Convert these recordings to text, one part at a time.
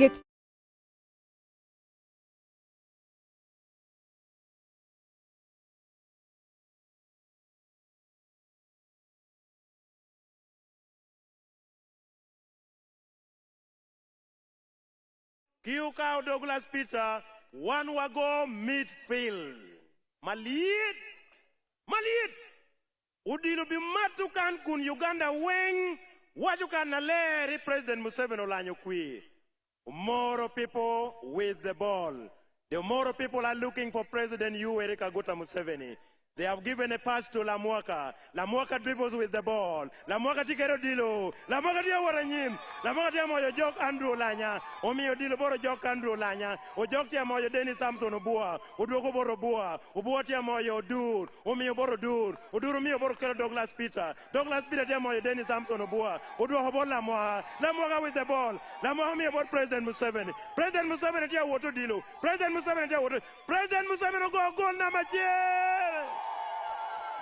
get Kiukau Douglas Peter, one wago midfield. Malit. Udilu bimatukan kun Uganda weng. Wajukan naleri President Museveni olanyo kui. Omoro people with the ball. The Omoro people are looking for President Yoweri Kaguta Museveni. They have given a pass to Lamwaka. Lamwaka dribbles with the ball. Lamwaka tikero dilo. Lamwaka dia waranyim. Lamwaka dia moyo jok Andrew Lanya. Omiyo dilo boro jok Andrew Lanya. O jok tia moyo Dennis Samson Obua. Oduoko boro Bua. Obua tia moyo Dur. Omiyo boro Dur. Oduru miyo boro kero Douglas Peter. Douglas Peter tia moyo Dennis Samson Obua. Oduoko boro Lamwaka. Lamwaka with the ball. Lamwaka miyo boro President Museveni. President Museveni tia woto dilo. President Museveni tia woto. President Museveni go goal number 10.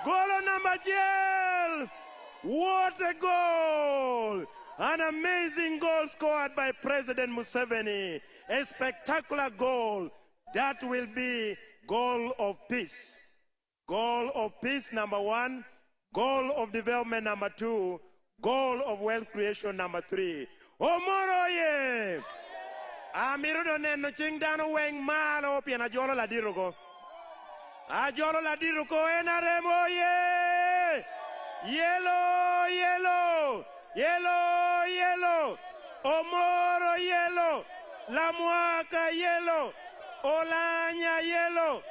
Goal number 12. What a goal! An amazing goal scored by President Museveni. A spectacular goal. That will be goal of peace. Goal of peace number 1. Goal of development number 2. Goal of wealth creation number 3. Omoro ye! Amirudo neno chingdano weng malo piana jolo la dirogo. Ajolo la diruko enaremo ye! Yellow! Omoro yellow! Lamwaka yellow! Olanya yellow!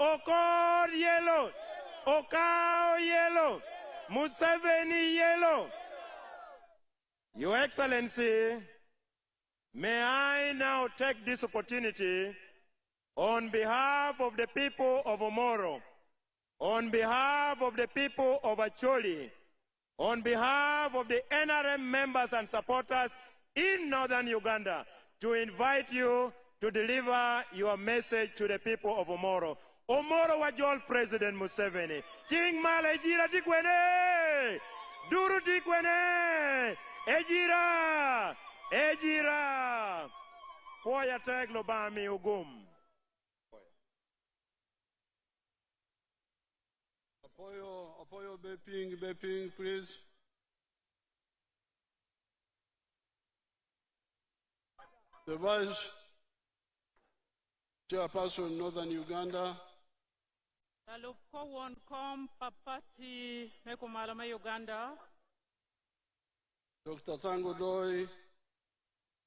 Okor yellow! Okao yellow! Museveni yellow! Your Excellency, may I now take this opportunity on behalf of the people of Omoro, on behalf of the people of Acholi, on behalf of the NRM members and supporters in northern Uganda, to invite you to deliver your message to the people of Omoro. Omoro wajol President Museveni. King Mala ejira tikwene! Duru tikwene! Ejira! Poya teglo bami ugum. Apoyo Beping, please. The Vice Chairperson, Northern Uganda. Nalupkowon kom papati mekomalama Uganda. Dr. Tango Doi,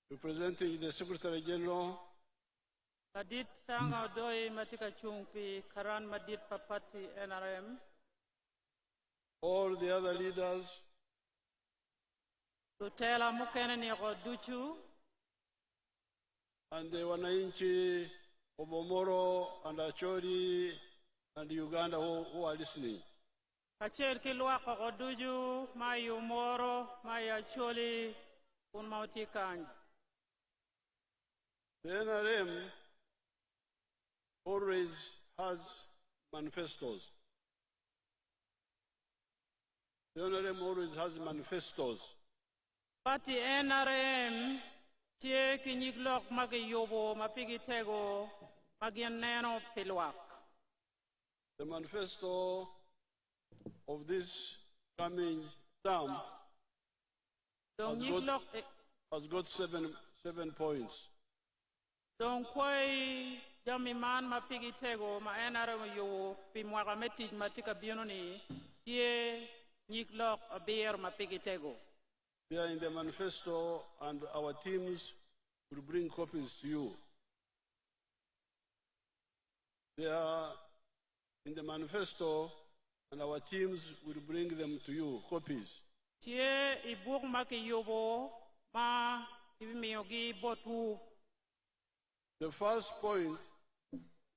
representing the Secretary General. Madit Tango Doi Matika Chungpi, Karan Madit Papati NRM. All the other leaders. Lutela Mukeneni Roduchu. And the Wananchi of Omoro and Acholi and Uganda who are listening. Kachel Kilwa Roduju, my Omoro, my Acholi, Unmautikan. The NRM always has manifestos. The NRM always has manifestos. Party NRM, Tie Kinyiglok Magayobo, Mapigitego, Magianeno Pilwak. The manifesto of this coming term has got seven points. Don't quay Jamiman Mapigitego, my NRM yo, Pimwagametic Matika Biononi, Tie Niklok, a beer Mapigitego. They are in the manifesto, and our teams will bring copies to you. They are in the manifesto, and our teams will bring them to you, copies. Tie Ibuk Makiyobo, Ma Ibimiyogi Botu. The first point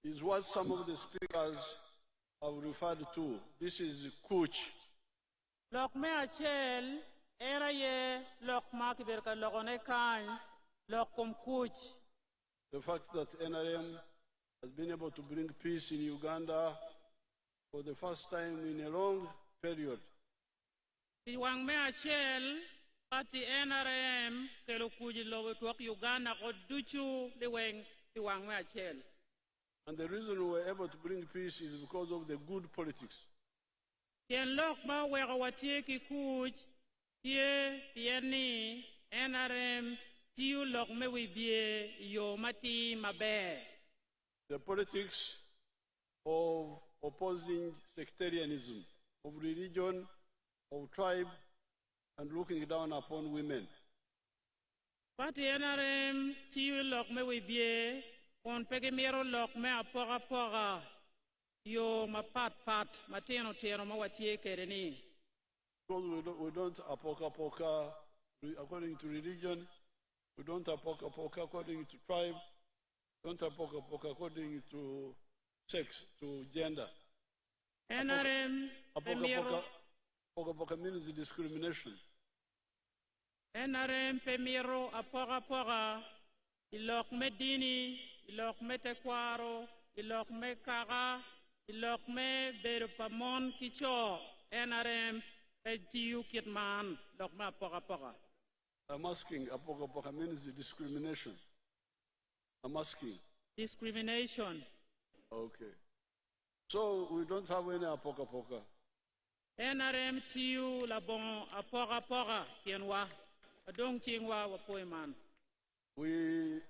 is what some of the speakers have referred to. This is Kuch. Lok me achel, era ye, lok makiberka lokone kan, lok kum Kuch. The fact that NRM has been able to bring peace in Uganda for the first time in a long period. Iwang me achel, Party NRM kelo kuji lobo tuak Uganda ko duchu liweng tiwangwe achel. And the reason we were able to bring peace is because of the good politics. Yen lok ma wega watie ki kuj tie tieni NRM tiu lok me wibie yo mati mabe. The politics of opposing sectarianism, of religion, of tribe, and looking down upon women. Party NRM tiu lok me wibie on pege mero lok me apora yo mapat mateno teno ma watie kereni. Because we don't apoka according to religion, we don't apoka according to tribe, we don't apoka according to sex, to gender. NRM Apoka means discrimination. NRM pemiro apora ilok me dini, ilok me tekwaro, ilok me kara, ilok me berupamon kicho NRM tiu kitman lok me apora. I'm asking, apoka means discrimination. I'm asking. Discrimination. Okay. So we don't have any apoka. NRM tiu la bon apora kienwa adong chingwa wapoiman. We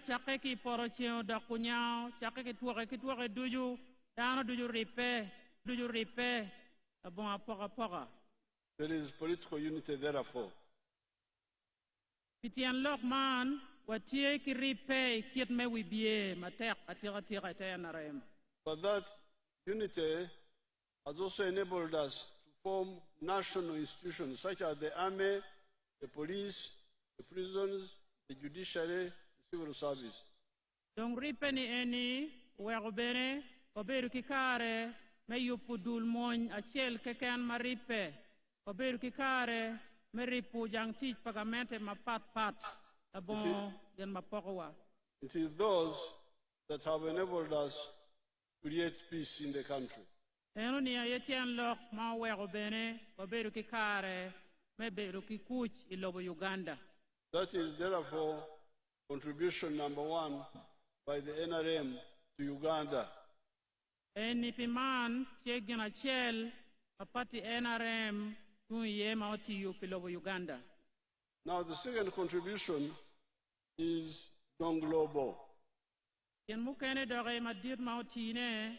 chake ki porocheo da kunyao chake ki tuare duju dano duju ripe abon apora. There is political unity therefore. Pitian lokman watie ki ripe kiet me wibie matek atira NRM. But that unity has also enabled us to form national institutions such as the army, the police, the prisons, the judiciary, the civil service. Dong ripe ni eni werobene oberu kikare me yupudul mon achel keken maripe oberu kikare me ripu jang tich pagamente mapat abon gen mapokowa. It is those that have enabled us to create peace in the country. Eno ni ayetian lok ma werobene oberu kikare me beru kikuch ilobo Uganda. That is therefore contribution number one by the NRM to Uganda. Eni piman tiegin achel apati NRM tuye maoti yupilobo Uganda. Now the second contribution is Donglobo. Yen mukene dore madir maoti ne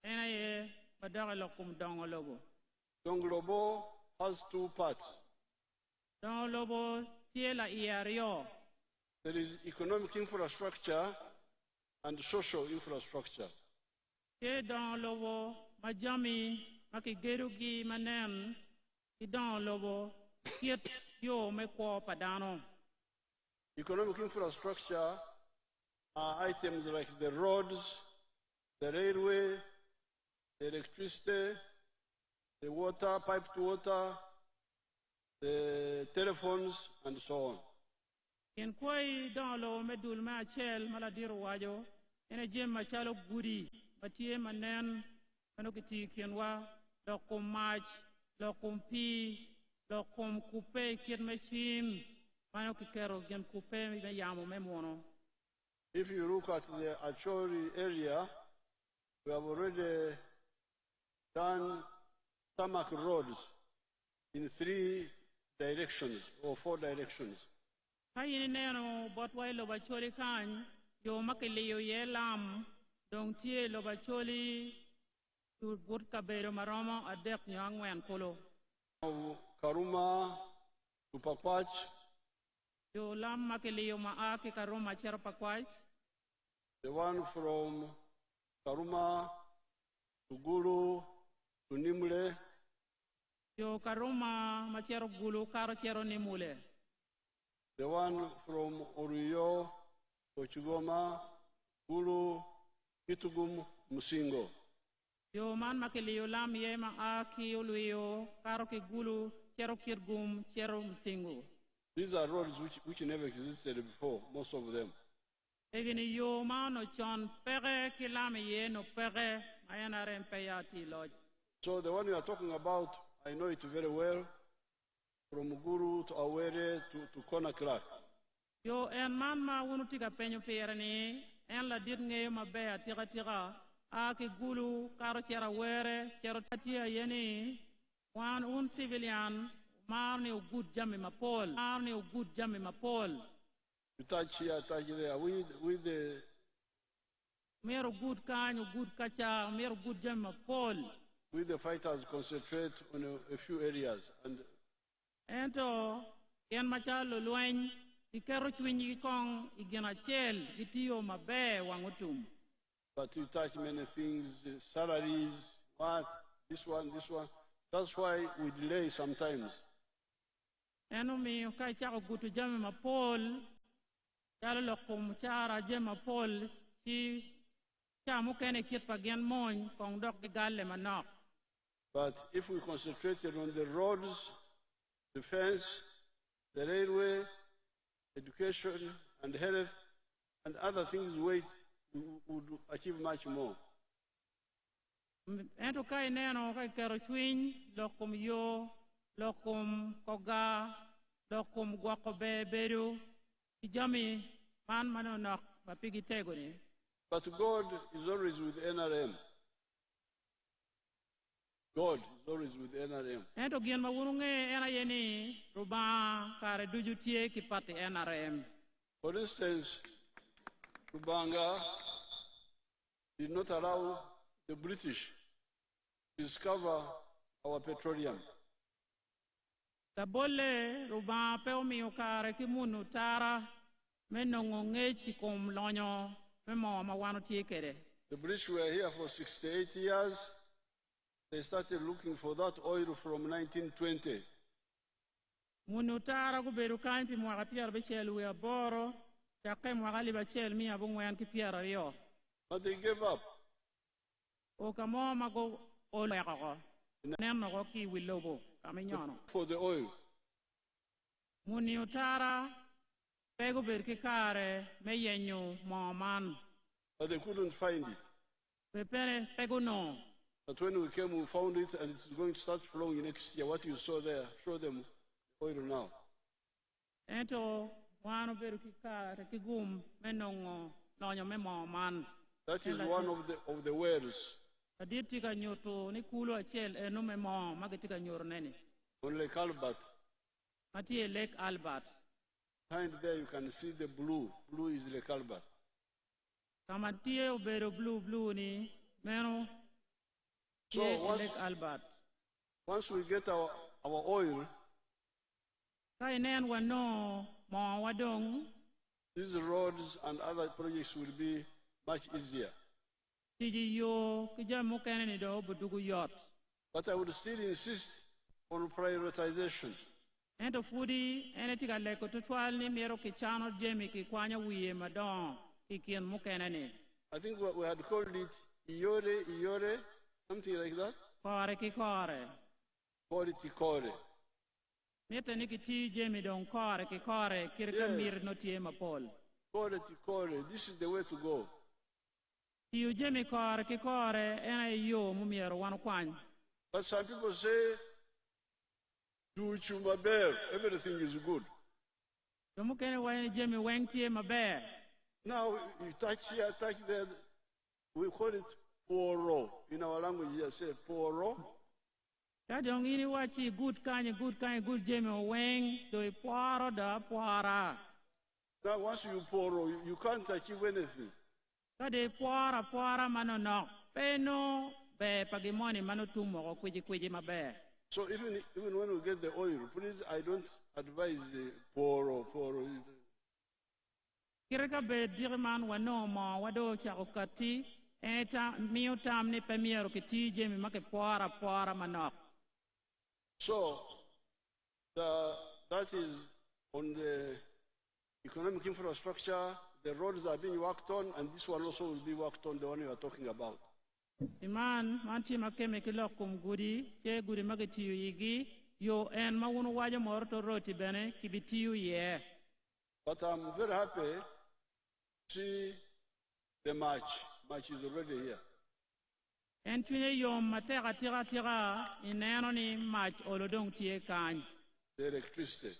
ena ye madore lokum Donglobo. Donglobo has two parts. Donglobo tiela iario. There is economic infrastructure and social infrastructure. Ke Donglobo majami makigerugi manen ki Donglobo kiet yo me kwa padano. Economic infrastructure are items like the roads, the railway, the electricity, the water, piped water, the telephones, and so on. Yen koi Donglobo medul me achel maladiru wajo ene jem machalo gudi matie manen manokiti kienwa lokum mach lokum pi lokum kupe kien machim manokikero gen kupe me yamo me mono. If you look at the Acholi area, we have already done tarmac roads in 3 directions or 4 directions. Hayini neno botwai lobacholi kan yo makiliyo ye lam dong tie lobacholi tu but kabero maromo adek nyangwen polo. Karuma to Pakwach, Yo lam makiliyo maaki karuma chero pakwach. the one from Karuma to Gulu to Nimule, Yo karuma machero gulu karo chero ni mule. the one from Oruyo to Chugoma, Gulu, Kitugum, Musingo. Yo man makiliyo lam ye maaki uluyo karo ki gulu chero kirgum chero msingu. These are roads which never existed before, most of them. Egini yo mano chon pere kilame ye no pere mayana rempe ya ti lodge. So the one you are talking about, I know it very well. from Guru to Awere to Conakry. Yo en man ma wunu tiga penyo pere ni en la dit nge ma be tira tira a ki gulu karo chera were chero tatia yeni un civilian marni u good jami ma pol marni u good jami ma pol You touch here, touch there. With the mero good kanyo good kacha mero good jami ma pol with the fighters concentrate on a few areas, and ento en machalo lwen ikero chwinyi kong igena chel gitiyo mabe wangutum. but you touch many things, salaries, what, this one. That's why we delay sometimes. Eno mi kai chako gutu jami mapol yalo lokum chara jami mapol si chamu kene kit pagen mon kong dok galle manok. But if we concentrated on the roads, defense, the railway, education, and health, and other things, we would achieve much more. Ento kai neno kai kero chwin lokum yo lokum koga lokum gwakobe beru jami man manonok bapigi tegoni. But God is always with NRM. God is always with NRM. Ento gian mawurunge ena yeni ruba kare dujutie kipati NRM. For instance, Rubanga did not allow the British to discover our petroleum. Tabole ruba peomi ukare kimunu tara menongo ngechi kum lonyo memo mawano tiekere. The British were here for 68 years. They started looking for that oil from 1920. Munu tara kuberu kanpi mwaka piara bechelu ya boro chake mwaka libachel mi abungwen ki piara rio. But they gave up. Okamo mago olo yakako. Neno ko ki wilobo kaminyono. For the oil. Muni utara pego berki kare me yenyu moman. But they couldn't find it. Pepere pego no. But when we came, we found it, and it's going to start flowing next year. What you saw there, show them oil now. Ento wano berki kare kigum menongo lonyo me moman. That is one of the wells. Aditika nyoto ni kulo achel enume mo magitika nyor neni. On Lake Albert. Mati Lake Albert. Behind there you can see the blue. Blue is Lake Albert. Kamatie obero blue ni meno. So Lake Albert. Once we get our oil, Kainen wano mo wadong. These roads and other projects will be much easier. But I would still insist on prioritization. Ento fudi eneti ka leko tutwal ni mero ki chano jemi ki kwanya wiye madon ki kien mukenani. I think we had called it Iore, something like that. Kore ki kore. Call it Ikore. Meta ni ki ti jemi don kore ki kore kirika mir no tie mapol. Kore ti kore. This is the way to go. Tiu jemi kore ki kore ena yo mumiero wano kwany. But some people say, do chumaber, everything is good. Mukene wani jemi weng tie maber. Now you touch here, touch there. We call it poro. In our language, you say poro. Kadong ini wachi good jemi weng doi poaro da poara. Now once you poro, you can't achieve anything. Kade poara mano no. Peno be pagimoni mano tumo kuji maber. So even when we get the oil, please, I don't advise the poro. Kirika be dirman wano mo wado chakukati eta miutam ni pemiero kiti jemi make poara manok. So that is on the economic infrastructure. The roads are being worked on, and this one also will be worked on, the one you are talking about. Iman manti makeme kilokum gudi che gudi magatiyu yigi yo en mawunu waja morto roti bene kibitiyu ye. But I'm very happy to see the march. March is already here. En tunye yom matera tira ineno ni march olodong tie kany. the electricity.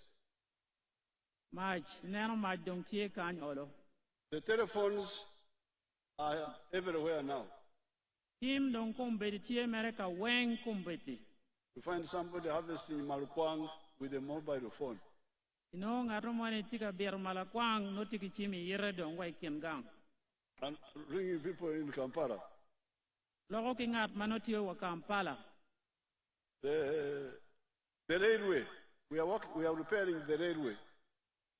Mach, neno mach dong tie kany olo. The telephones are everywhere now. Tim dong kumbeti tie mereka weng kumbeti. You find somebody harvesting malukwang with a mobile phone. Ino ngaro mone tika bir malakwang no tiki chimi yere dong wai kien gang. And ringing people in Kampala. Logo ki ngat manotio wa Kampala. The railway. We are repairing the railway.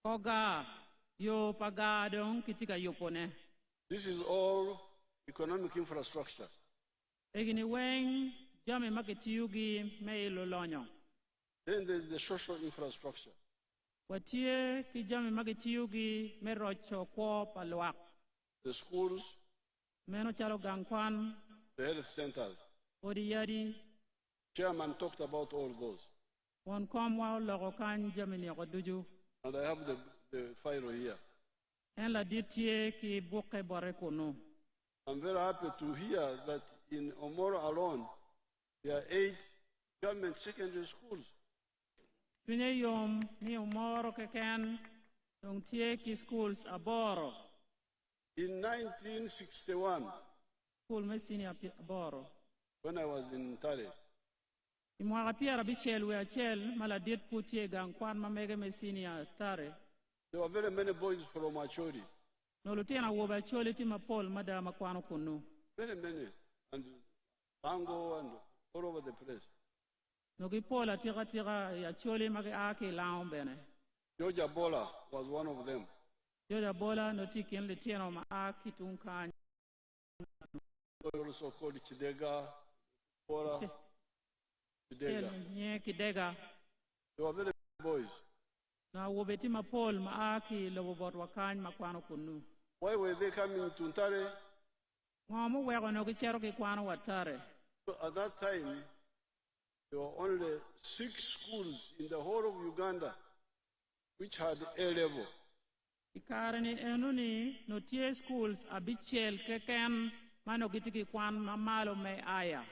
Koga yo paga dong kitika yopone. This is all economic infrastructure. Egini weng jame maketiugi me ilolonyo. Then there's the social infrastructure. Watie ki jame maketiugi me rocho kwa palwak. The schools, Meno chalo gangkwan, the health centers. odi yadi, Chairman talked about all those. won komwa logo kan jame ni oduju. And I have the file here. En la ditie ki buke bore kono. I'm very happy to hear that in Omoro alone, there are 8 government secondary schools. Pine yom ni Omoro keken, dong tie ki schools aboro. In 1961, School mesini aboro. when I was in Tare, Imwaga pia rabichel we achel mala dit putie gangkwan mamege mesini tare. there were very many boys from Acholi. No lutena woba chole ti mapol mada makwano kunu. Very many. And Tango and all over the place. No ki pola tira ya chole mage ake laon bene. Georgia Bola was one of them. Yoda bola no tikin le tieno ma aki tunkan. We also called Chidega, Bola, Chidega. Nye kidega. They were very boys. Na wobeti mapol ma aki lo bobot wakany makwano kunu. Why were they coming to Ntare? Ngomu wego no ki chero ki kwano watare. At that time, there were only 6 schools in the whole of Uganda which had A level. Ikarani enuni no tie schools abichel keken mano kitiki kwan mamalo me aya.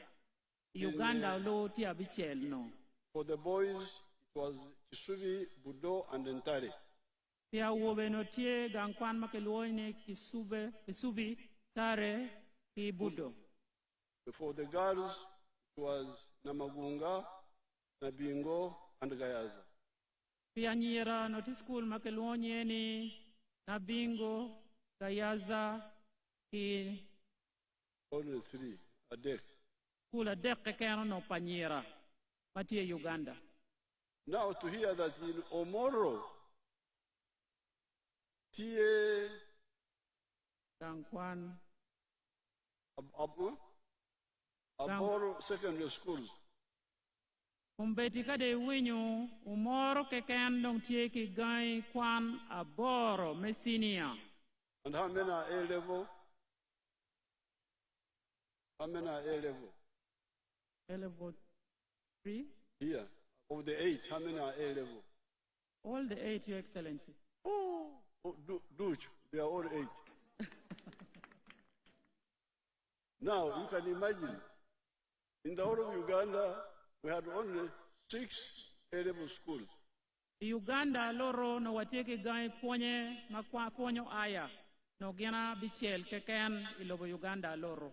Uganda lo ti abichel no. For the boys, it was Kisubi, Budo, and Ntare. Pia wobe no tie gangkwan makeluoine kisubi tare ki budo. For the girls, it was Namagunga, Nabingo, and Gayaza. Pia nyira no ti school makeluonye ni Nabingo, Gayaza ki Only 3 a day. kula dek kekeno no panyira matie Uganda. Now to hear that in Omoro, Tie Gangkwan Aboro secondary schools, umbeti kade winyu Umoro keken dong tie ki gai kwan aboro mesinia. and how many are A level? How many are A level? Level 3. Here, of the 8, how many are A level? All the 8, Your Excellency. Duch, they are all 8. Now, you can imagine, in the whole of Uganda, we had only 6 A-level schools. Uganda loro no watieke gai ponye makwa ponyo aya no gena bichel keken ilobo Uganda loro.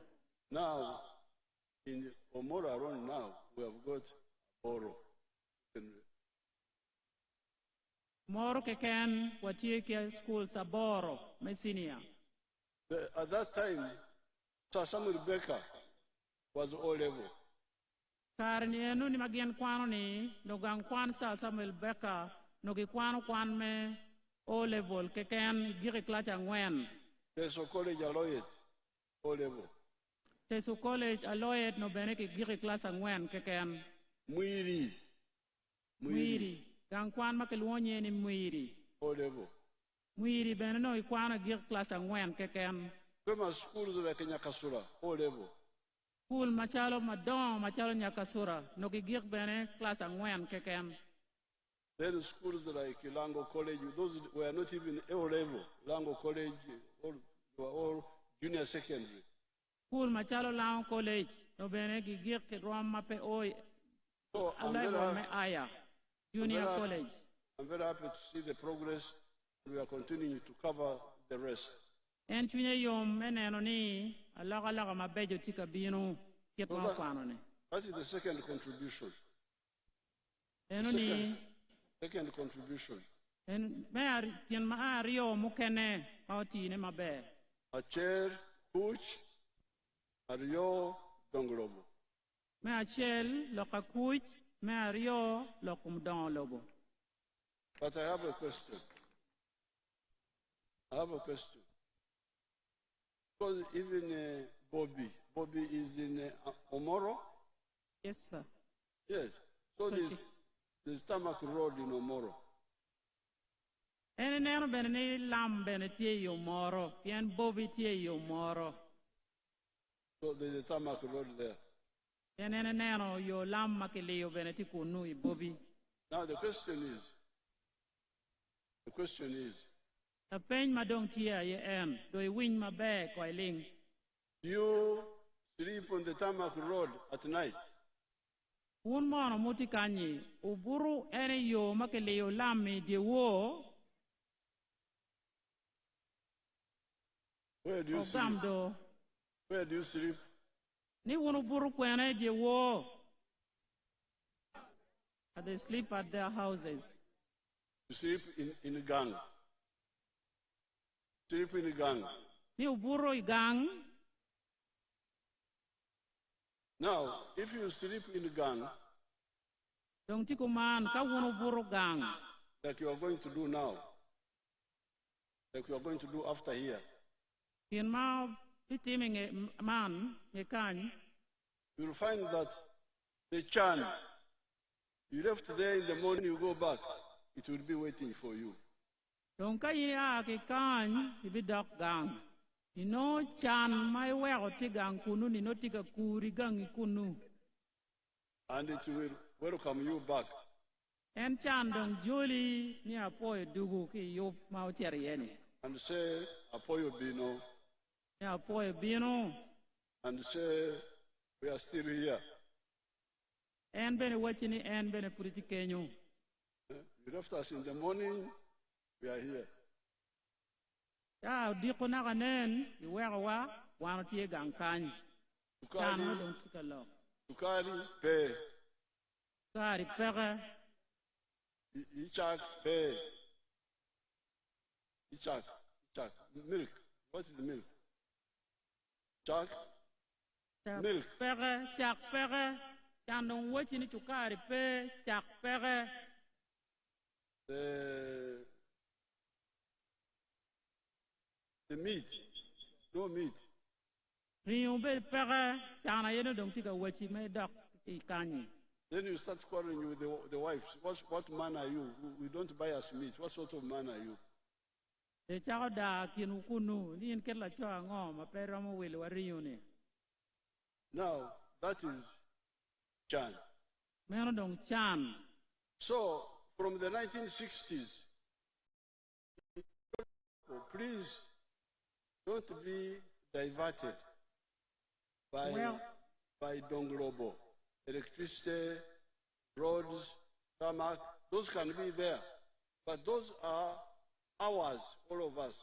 Now, in Omoro around now, we have got Oro. Moro keken watieke school saboro mesinia. At that time, Sir Samuel Baker was O level. Karni enu ni magien kwano ni no gang kwan sa Samuel Becker no gi kwano kwan me O level keken giri klacha ngwen. Teso College Aloyet, O level. Teso College Aloyet no bene ki giri klasa ngwen keken. Muiri. Gang kwan makeluonye ni Muiri. O level. Muiri bene no ikwano giri klasa ngwen keken. Famous schools like Nyakasura, O level. School machalo madon machalo Nyakasura no gi giri bene klasa ngwen keken. Then schools like Lango College, those were not even A level. Lango College, they were all junior secondary. School machalo Lango College no bene gi giri rom mape oi. So Alay me aya. Junior College. I'm very happy to see the progress. We are continuing to cover the rest. En chunye yom eneno ni alaga mabejo tika bino kiet So ma kwano ne. that is the second contribution. Eno ni Second contribution. en me tien ma ario mukene ma oti ne maber. A chair, Kuch, Ario, Donglobo. Me achel loka kuch me ario lokum don lobo. But I have a question. Because even Bobby is in Omoro. Yes, sir. Yes. So there's Tamak Road in Omoro. Ene neno bene ni lam bene tie yo moro. Pien bobi tie yo moro. So there's a Tamak Road there. Ene neno yo lam makele yo bene ti kunu I bobi. Now the question is, A pen madong tia ye en. Do I win my bag or ling? do you sleep on the Tamak Road at night? Un mono muti kanyi. Uburu ene yo makele yo lami di wo. Where do you sleep? Ogamdo. Where do you sleep? Ni wunu buru kwene di wo. They sleep at their houses. You sleep in a gang. Sleep in a gang. Ni uburu igang. Now, if you sleep in a gang, Dong tikuman ka wunu buru gang. like you are going to do now, like you are going to do after here, Pien ma pitiming man ye kany. you will find that the chan you left there in the morning, you go back, it will be waiting for you. Dong ka ya ke kany ibi dok gang. Ino chan mai wego ti gang kunu ni no tika kuri gang kunu. And it will welcome you back. En chan dong joli ni apoy dugu ki yop ma ucheri yeni. And say, Apoyo Bino, Ni apoy bino. and say, we are still here. En bene wachini en bene puriti kenyo. You left us in the morning, we are here. Ya diko na kanen iwego wa wano tie gang kany. Chan mo dong tika lo. Sukari, pay. Kari pege. Ichak, pay. Ichak. Milk. What is milk? Chak? Milk. Pege, chak pege. Chan dong wachini chukari pe, chak pege. The meat. No meat. Riyo be pege. Chan ayeno dong tika wachi me dok ti kanyi. Then you start quarreling with the wives. What man are you? We don't buy us meat. What sort of man are you? E chako da kinu kunu. Ni in ketla choa ngo ma pe romo wili wa riyo ni. Now, that is Chan. Meno dong chan. So, from the 1960s, please don't be diverted by Donglobo. Electricity, roads, tarmac, those can be there. But those are ours, all of us.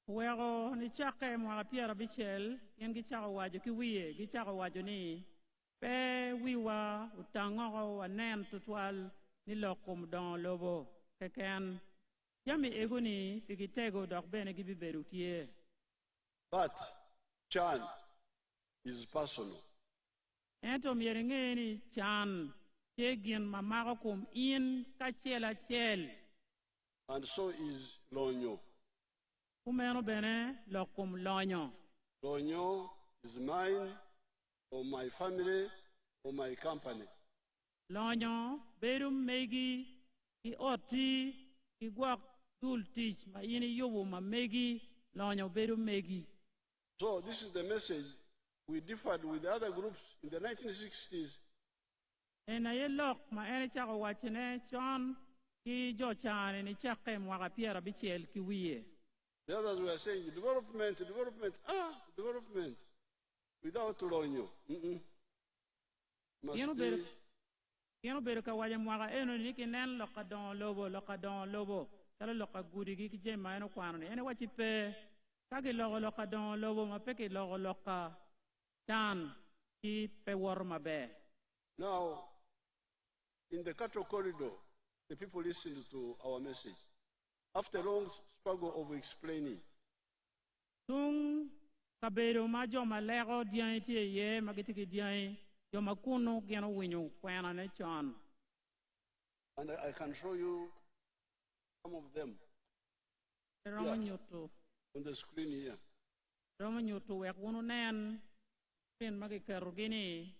Wego ni chake mwa Pierre Bichel. Yen gi chako wajo ki wiye. Gi chako wajo ni. Pe wiwa utangogo wa nen tutwal ni lokum don lobo. Keken. Yami ego ni pikitego dok bene gibi berutie. But Chan is personal. Ento mieringe ni chan. Tegin mamako kum in kachela chel. And so is Lonyo. Kumeno bene lokum lonyo. Lonyo is mine, or my family, or my company. Lonyo berum megi ki oti ki guak dul tich ma yini yobu ma megi lonyo berum megi. So this is the message. We differed with the other groups in the 1960s. Ena ye lok ma ene chako wachine chon ki jo chane ni chake mwaka Pierre Bichel ki wiye. The others were saying development, without Lonyo. Must Yeno be Kino bedo ka waja mwaka eno ni kinen loka don lobo. Kala loka gudi ki jema eno kwano ni. Ene wachi pe kagi loka don lobo ma peki loka tan ki pe war mabe. Now, in the cattle corridor, the people listened to our message. After a long struggle of explaining, Tung kabedo ma joma lego diyan iti ye magitiki diyan joma kuno geno winyo kwena ne chon. and I can show you some of them Roma nyoto. on the screen here. Roma nyoto wek wunu nen pin magi kero gini.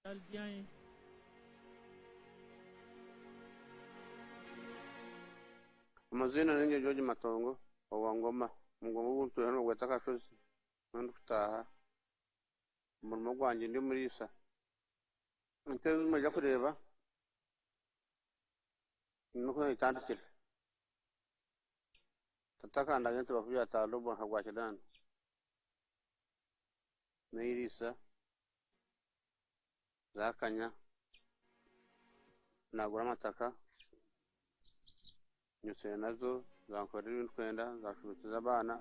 Dal diyan. Amazina ninyo George Matongo owangoma mgongo wuntu hano gwetaka shozi nandufutaha umurimo gwanje ndi murisa nte maja kureba nuko itandukira tataka ndagente bakuya talobo hagwakidana neirisa zakanya nagura amataka nyuse nazo zankorera ibintu kwenda zashubitiza abana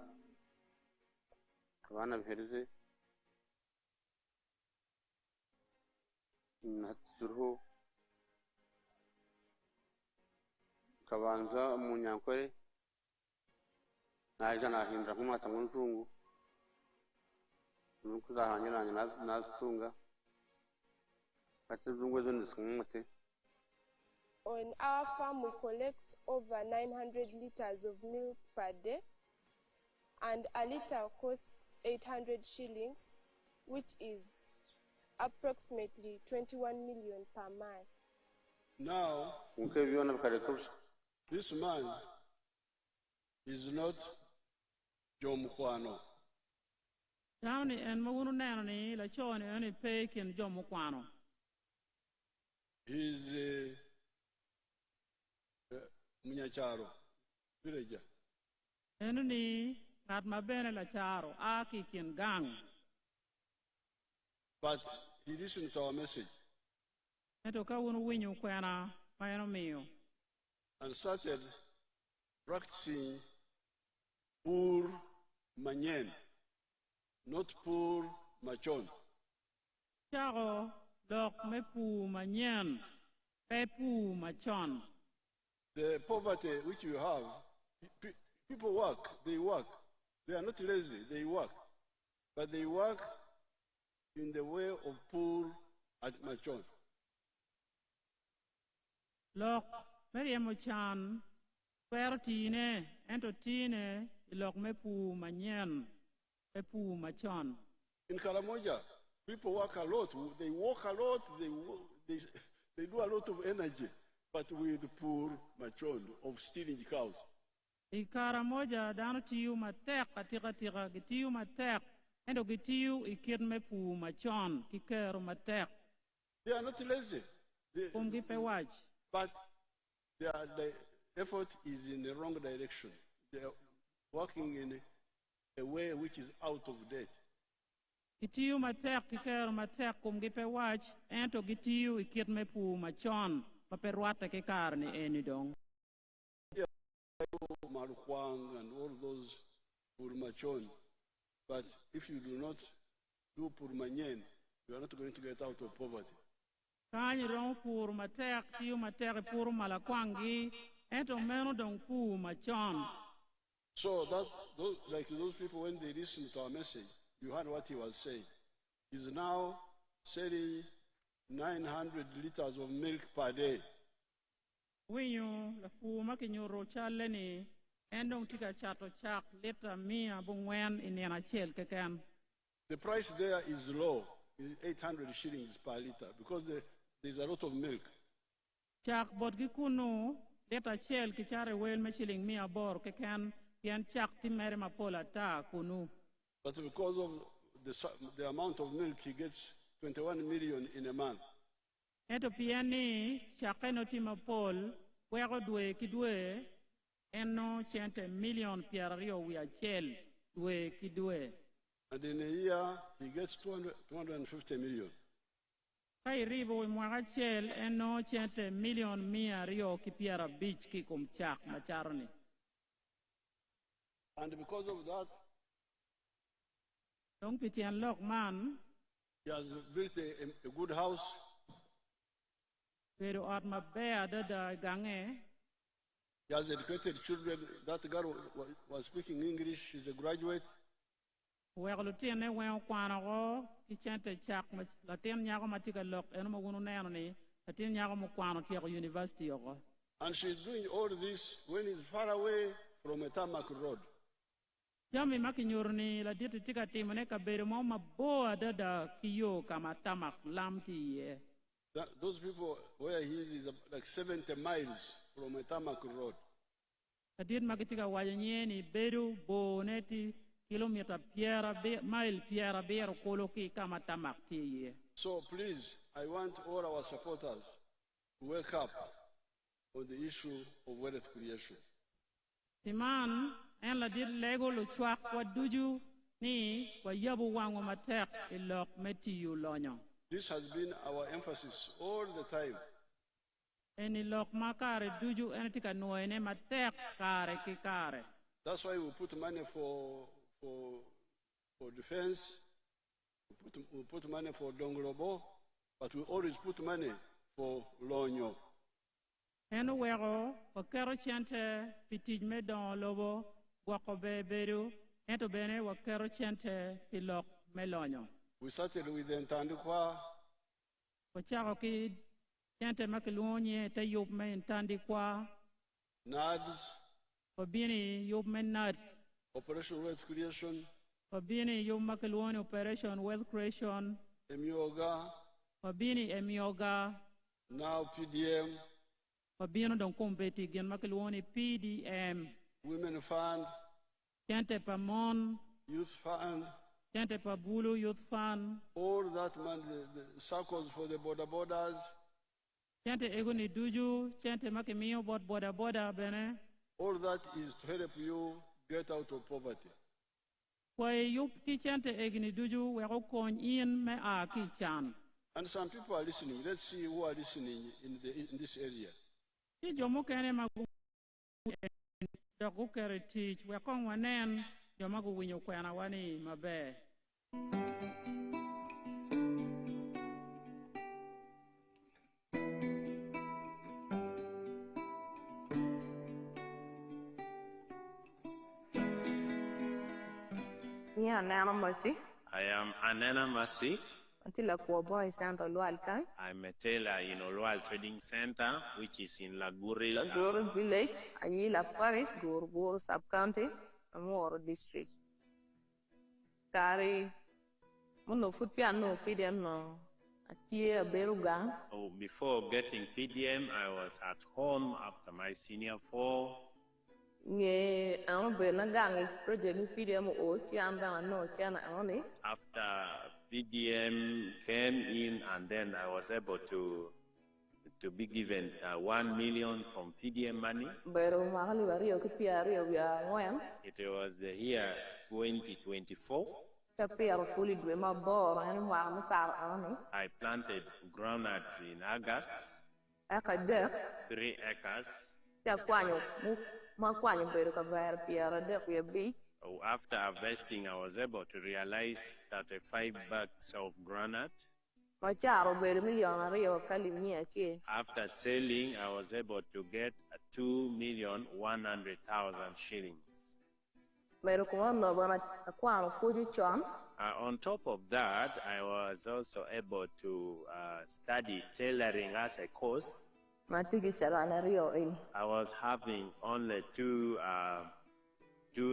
bihereze naturuho kabanza mu nyankore naje nahindura nk'umwata mu nzungu nuko zahanyuranye nazitunga ati zungwe zo ndisumute. On our farm, we collect over 900 liters of milk per day, and a liter costs 800 shillings, which is approximately 21 million per month. Now, this man is not Jom Kwano. Tawni en mawunu neno ni la choni eni pe kin jomo kwano. He's Munyacharo, villager. Enu ni ngat mabene la charo aki kin gang. But he listened to our message Ento ka wunu winyo kwena mayano miyo. and started practicing Pur Manyen, not Pur Machon. Charo dok me pu manyen pe pu machon. The poverty which you have, people work, they work. They are not lazy, they work. But they work in the way of Pur at Machon. Lok meriemo chan kwero tine ento tine ilok me pu manyen pe pu machon. In Karamoja, people work a lot. They walk a lot. They do a lot of energy, but with poor machon of stealing cows. Ikara moja dano tiyu matek katika gitiyu matek endo gitiyu ikir me pu machon kikero matek. They are not lazy. Pe waj. But the effort is in the wrong direction. They are working in a way which is out of date. Gitiyu matek kikero matek pe waj ento gitiyu ikir me pu machon maperwata kikar ni enidong. Marukwang and all those Purmachon. But if you do not do Purmanyen, you are not going to get out of poverty. Kanyi rong pur matek tiyu matek pur malakwangi ento meno dong pu machon. So like those people, when they listen to our message, you heard what he was saying. He's now selling 900 liters of milk per day. Winyo la pu makinyoro chale ni endong tika chato chak lita mia bungwen inena chel keken. The price there is low, is 800 shillings per liter, because there's a lot of milk. Chak bodgi kunu lita chel kichare wel me shilling mia bor keken pian chak timere mapola ta kunu. But because of the amount of milk, he gets 21 million in a month. Eto piani chakeno timapol wego dwe kidwe eno chente million piario wia chel dwe kidwe. And in a year, he gets 250 million. Kai ribo mwaga chel eno chente million mia rio kipiara beach ki kumchak macharni. And because of that, Dong pitian lok man, he has built a good house. pero at mabea da gange, He has educated children. That girl was speaking English. She's a graduate. weglutin ne wen kwano ki chente chak latin nyago matika lok eno magunu neno ni, latin nyago mo kwano tiago university yoko. And she's doing all this when he's far away from a tarmac road. Jami makinyorni la ditu tika timone ka bere mo maboa da kiyo kama tamak lamti ye. Those people where he is like 70 miles from a tarmac road. Kadir makitika wajanyen ni beru bo neti kilometer mile piera bero koloki kama tamak tiye. So please, I want all our supporters to wake up on the issue of wealth creation. Timan en la dir lego lo chwak wa duju ni wa yabu wango matek ilok meti yu lonyo. This has been our emphasis all the time. En ilok makare duju en tika noene matek kare ki kare. That's why we put money for defense, we put money for Donglobo, but we always put money for Lonyo. En wego wa kero chente pitij me don lobo wako beberu ento bene wa kero chente ilok me lonyo. We started with the Ntandikwa, Wa chako ki chente makilunye te yub me intandi kwa NADS, wa bini yub me nuts. Operation Wealth Creation, Wabini yung makiluan Operation Wealth Creation, Emyoga, wabini emyoga, now PDM, wabino dong kumbeti gian makiluan PDM, Women Fund, Kente pa Mon, Youth Fund, Kente pa Bulu Youth Fund, all that money, the circles for the borders, Kente eguni duju, Kente makimio boda bene, all that is to help you get out of poverty. kwa yup ki Kente eguni duju weko kon in me a ki chan. And some people are listening. Let's see who are listening in this area. Ki jomo kene magu doku kere teach weko wanen jomagu winyo kwena wani mabe. Yeah, Nana Mercy. I am Anena Masi. Until a poor boy sent a loalkan. I'm a tailor in Oloal Trading Center, which is in Laguri. The Guru village, Ayila Parish, Guru sub-county, Omoro district. Kari, Muno foot piano, PDM no. Atia Berugan. Oh, before getting PDM, I was at home after my senior 4. Nye, ano Benagang, project PDM o Chiamba no Chana Oni. After PDM came in, and then I was able to be given 1 million from PDM money. Beru Mahali Vario Kipiario, we are when. It was the year 2024. Kapia fully do my bore and one car on. I planted groundnuts in August, Akade, 3 acres. Taquano, Maquano Beruka Piara de Beach. Oh, after harvesting, I was able to realize that 5 bags of groundnut. Macharo Bermilion Rio Calimia. After selling, I was able to get 2,100,000 shillings. Berukuano Aquano Pujichon. On top of that, I was also able to study tailoring as a course. Matiki Sarana Rio in. I was having only two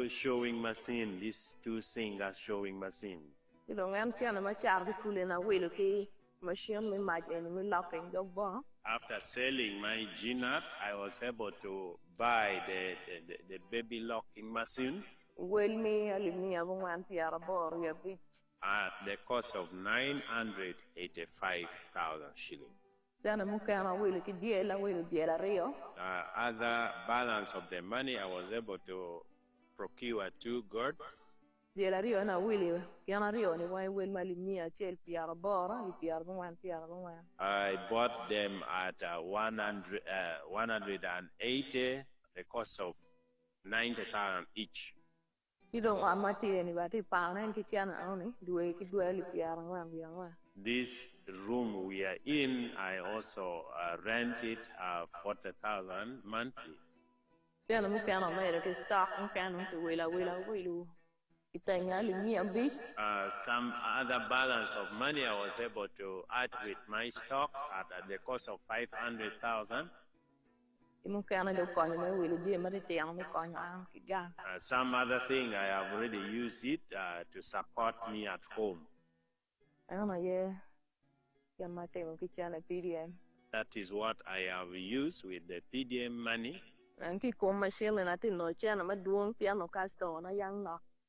showing machines, these 2 singer showing machines. You don't empty on a machar full in a wheel machine, we might enemy locking the bar. After selling my GNAT, I was able to buy the baby locking machine Well, me, I live near one Piara Bor, your beach. at the cost of 985,000 shillings. Then a Mukana will deal, I will deal a Rio. Other balance of the money, I was able to procure 2 goats. Jela rio na wili kiana rio ni wai wil mali mia chel piara bora li piara bungwan. I bought them at 180, the cost of 90,000 each. Kidong amati ni bati pa na ki chana oni due li piara bungwan. This room we are in, I also rent it 40,000 monthly. Piano mu piano mai ke stock mu piano ke wila wilu. Some other balance of money I was able to add with my stock at the cost of 500,000. Some other thing I have already used it to support me at home. That is what I have used with the PDM money.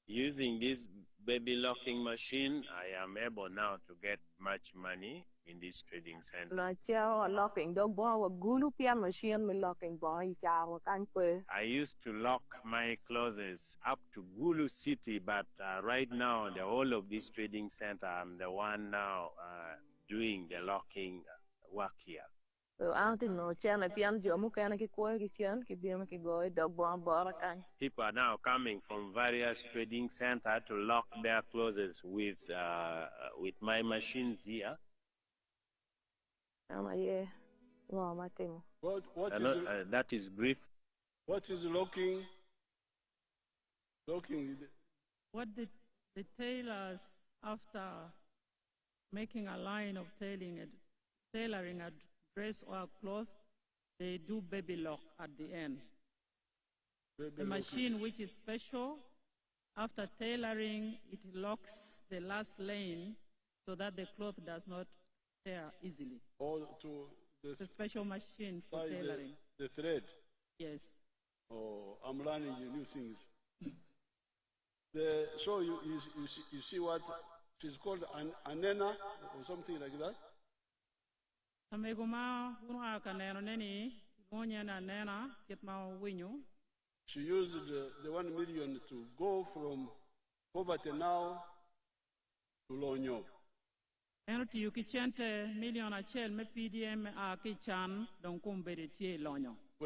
Using this baby locking machine, I am able now to get much money in this trading center. I used to lock my clothes up to Gulu City, but right now, the whole of this trading center, I'm the one now doing the locking work here. People are now coming from various trading centers to lock their clothes with my machines here. That is grief. What is locking? Locking. What the tailors, after making a line of tailoring a dress or a cloth, they do baby lock at the end. The machine, which is special, after tailoring, it locks the last lane so that the cloth does not tear easily. The special machine for tailoring. The thread? Yes. Oh, I'm learning new things. So you see what is called an anena or something like that? She used the 1 million to go from poverty now to Lonyo. When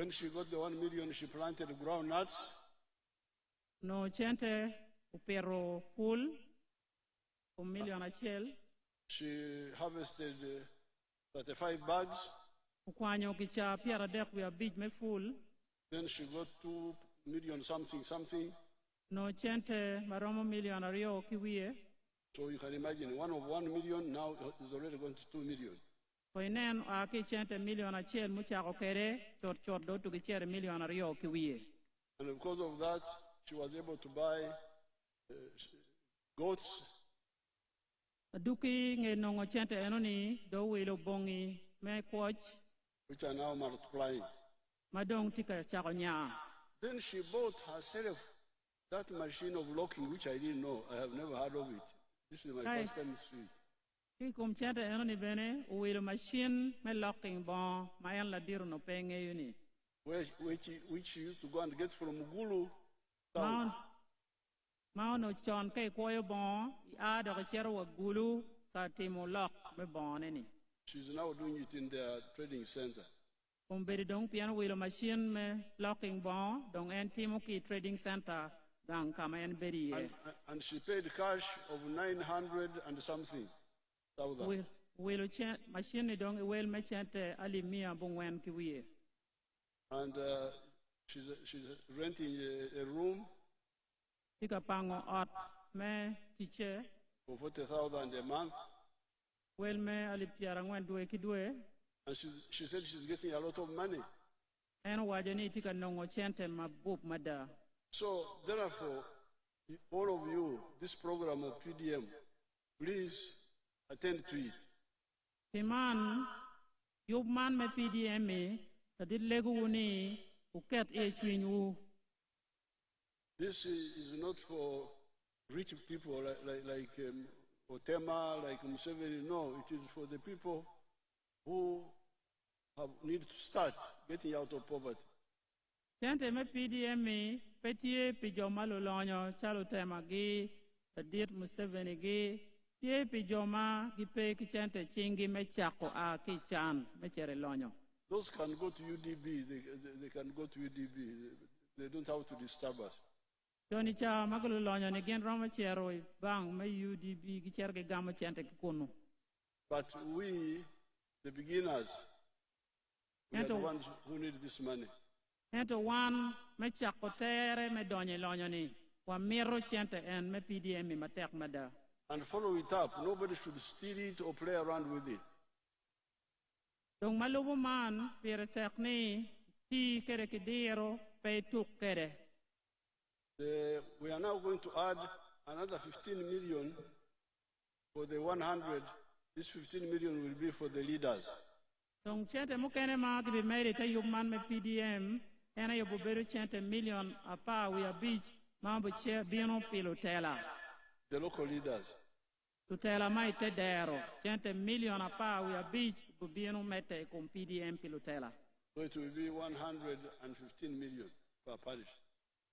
she got the 1 million, she planted groundnuts. No chente upero pool She harvested 35 bags. Then she got 2 million something. No chente maromo million ario kiwie. So you can imagine 1 million now is already going to 2 million. Koinen aki chente million achiel muchako kere chort do to kichere million ario kiwie. And because of that, she was able to buy goats. Duki nge nongo chente enoni do wilo bongi me coach, which are now multiplying. Madong tika chakonya. Then she bought herself that machine of locking, which I didn't know. I have never heard of it. This is my first time to see it. Kum chente enoni bene wilo machine me locking bon mayan la diru no penge yuni. Which she used to go and get from Gulu. Mauno chon kay koyo bon a do chero wa Gulu ka timo lock me bon ni. She's now doing it in the trading center. Beri dong piano wilo machine me locking bon dong en timo ki trading center dang kama en beri. And she paid cash of 900 and something thousand. Wilo machine ni dong wel me chente ali mia bongwen ki wiye. And she's renting a room. Tika pango ot me teacher for 40,000 a month. Well me ali piara ngwen duwe ki duwe. And she said she's getting a lot of money. En wajani tika nongo chente mabub mada. So therefore, all of you, this program of PDM, please attend to it. Piman, yub man me PDM me, tadit legu uni, uket echwinyu. This is not for rich people like Otema, like Museveni. No, it is for the people who need to start getting out of poverty. Tente me PDM me, petie pijo malulonyo chalo tema gi President Museveni gi tie pi joma gi pe ki chente chingi me chako a ki chan me chere lonyo. Those can go to UDB. They can go to UDB. They don't have to disturb us. Joni cha magulu lonyo ni gen roma chero bang me UDB gi cher ge gama chente ki kunu. But we, the beginners, we are the ones who need this money. Ento wan me chako tere me donye lonyo ni wa miro chente en me PDM mi matek mada. And follow it up. Nobody should steal it or play around with it. Dong malubo man pire tek ni ti kere kidiro pe tuk kere. We are now going to add another 15 million for the 100. This 15 million will be for the leaders. Dong chente mukene ma gibi meri ta yub man me PDM ena yobu beru chente million apa we a beach mambo che bino pilotela. The local leaders. Tutela mai te dero chente million apa we a beach bu bino mete con PDM pilotela. So it will be 115 million per parish.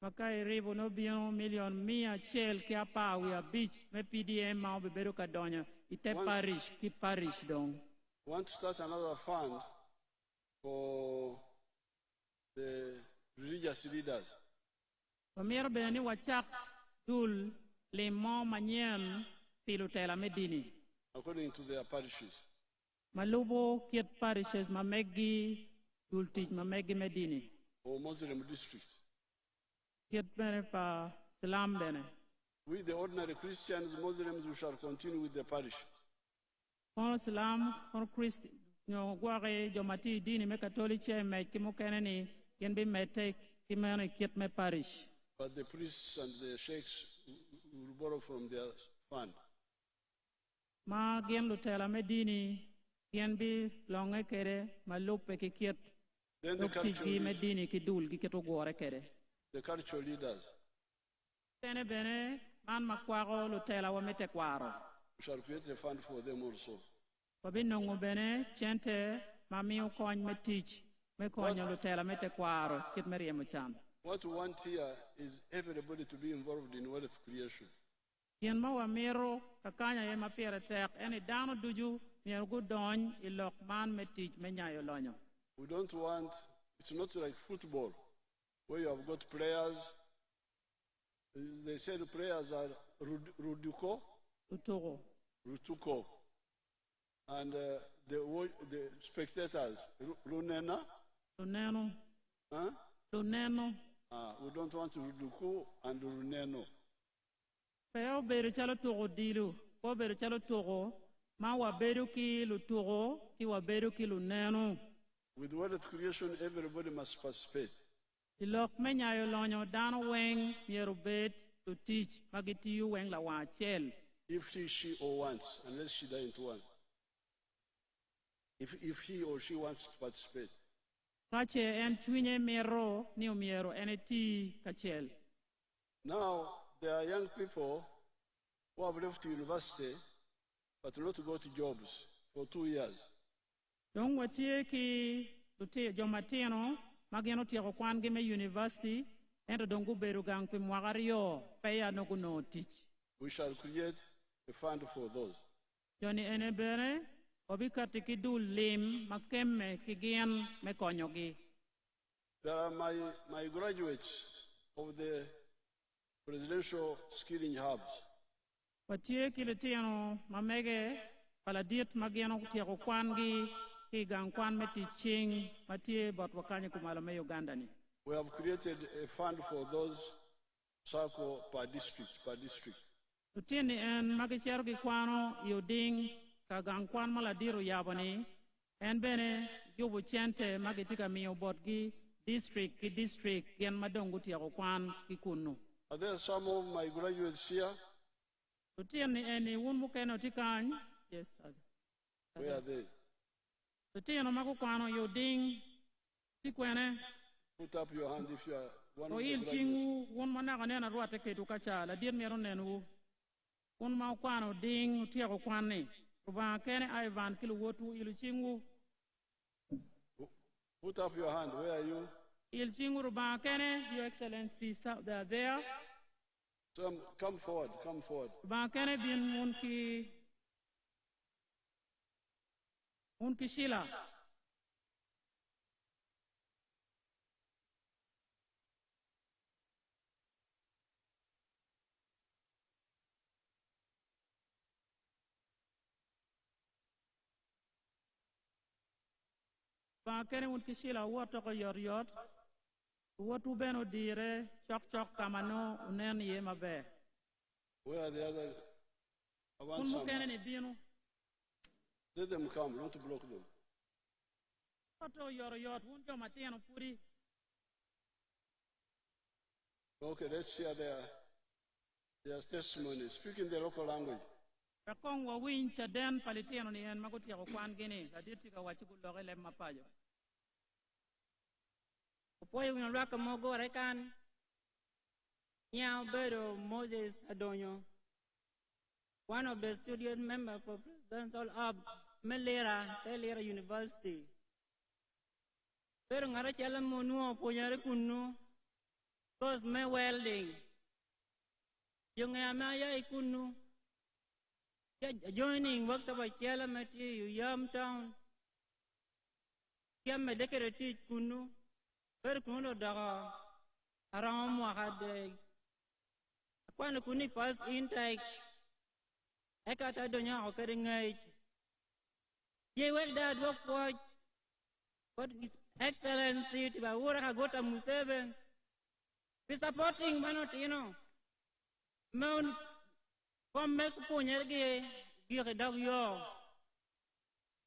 Makai ribo no bino million mia chel ki apa we a beach me PDM mambo beru kadonya ite parish ki parish dong. We want to start another fund for the religious leaders. Pamir beni wachak dul le mo manyen pilotela medini. According to their parishes. Malubo kiet parishes mamegi dultij mamegi medini. Or Muslim districts. Kiet bene pa Islam bene. We, the ordinary Christians, Muslims, we shall continue with the parish. Kon Islam, kon Christ, no guare jomati dini me Catholic me kimo keneni yen be mete kimene kiet me parish. But the priests and the sheikhs will borrow from their fund. Ma gen lutela medini yen bi longe kere malupe ki kiet. Then the medini ki dul ki keto guare kere. The cultural leaders. Tene bene man makwaro lutela wa mete kwaro. We shall create a fund for them also. Wabinongo bene chente mami ukony me teach me konyo lutela mete kwaro kit meriemo chan. What we want here is everybody to be involved in wealth creation. Yen ma wa miro kakanya ye mapere tek eni dano duju mier gudony ilok man me teach me nyayo lonyo. We don't want, it's not like football where you have got players. They said players are Rutuko. And the spectators, Lunena. Huh? Luneno. We don't want Ruduko and Luneno. Peo beru chalo toro dilu. Po beru chalo toro. Ma wa beru ki lutoro, ki wa beru ki luneno. With wealth creation, everybody must participate. Ilok menya yo lonyo dano weng yerubet to teach magiti yu weng la wa chel. If she or wants, unless she doesn't want. If he or she wants to participate. Kache en twinye mero ni umiero eneti kachel. Now there are young people who have left university but not to go to jobs for 2 years. Dong watie ki tuti jomatino mageno tiako kwan gi me university ento dongu beru gang pi mwagario peya no kuno teach. We shall create a fund for those. Joni enebere obikati kidu lim makemme kigien me konyogi. There are my graduates of the presidential skilling hubs. Watie kilitiano mamege paladiet mageno tiako kwan gi ki gang kwan me teaching matie bot wakanye kumalo me Uganda ni. We have created a fund for those circle per district. Tutini en magichero ki kwano yuding kagang kwan maladiro yabani en bene yubu chente magitika miyo bot gi district yen madongo tiako kwan ki kunu. Are there some of my graduates here? Tutini eni wun mukeno tikany. Yes. Where are they? Tutino maku kwano yuding tikwene. Put up your hand if you are one of the il graduates. chingu won manaka nena ruate ketu kacha la dir mero nenu won ma kwano ding tiako kwanni ruba kene Ivan kilu wotu il chingu. Put up your hand. Where are you? Il chingu ruba kene, Your Excellency, they are there. Come forward, come forward. Ba kene bin unki Sheila. Ba kene unki Sheila wato ko yor. Watu beno dire chok kamano unen ye mabe. Where are the other? I want Kun some. kene ni binu. Let them come, not to block them. Wato yor unjo mateno puri. Okay, let's hear their testimony. Speak in the local language. Rakong wa wincha den palitiano ni en magutia ko kwan gini. Laditi ka wachiku logele mapajo. Poyo ngin raka mogo rekan Nyao Bedo Moses Adonyo, one of the student members for Presidential Hub Melera University. Pero ngara chala monu poyare kunu cause me welding. Yung amaya ikunu joining works of a chala mati Yam Town. Kiam decorate kunu. Pero kuno daga around mo had kwano kuni pass intake ekata donya okere ngai ye well that work what is excellency to wura ka gota Museveni be supporting manot mon come make punyer ge dog yo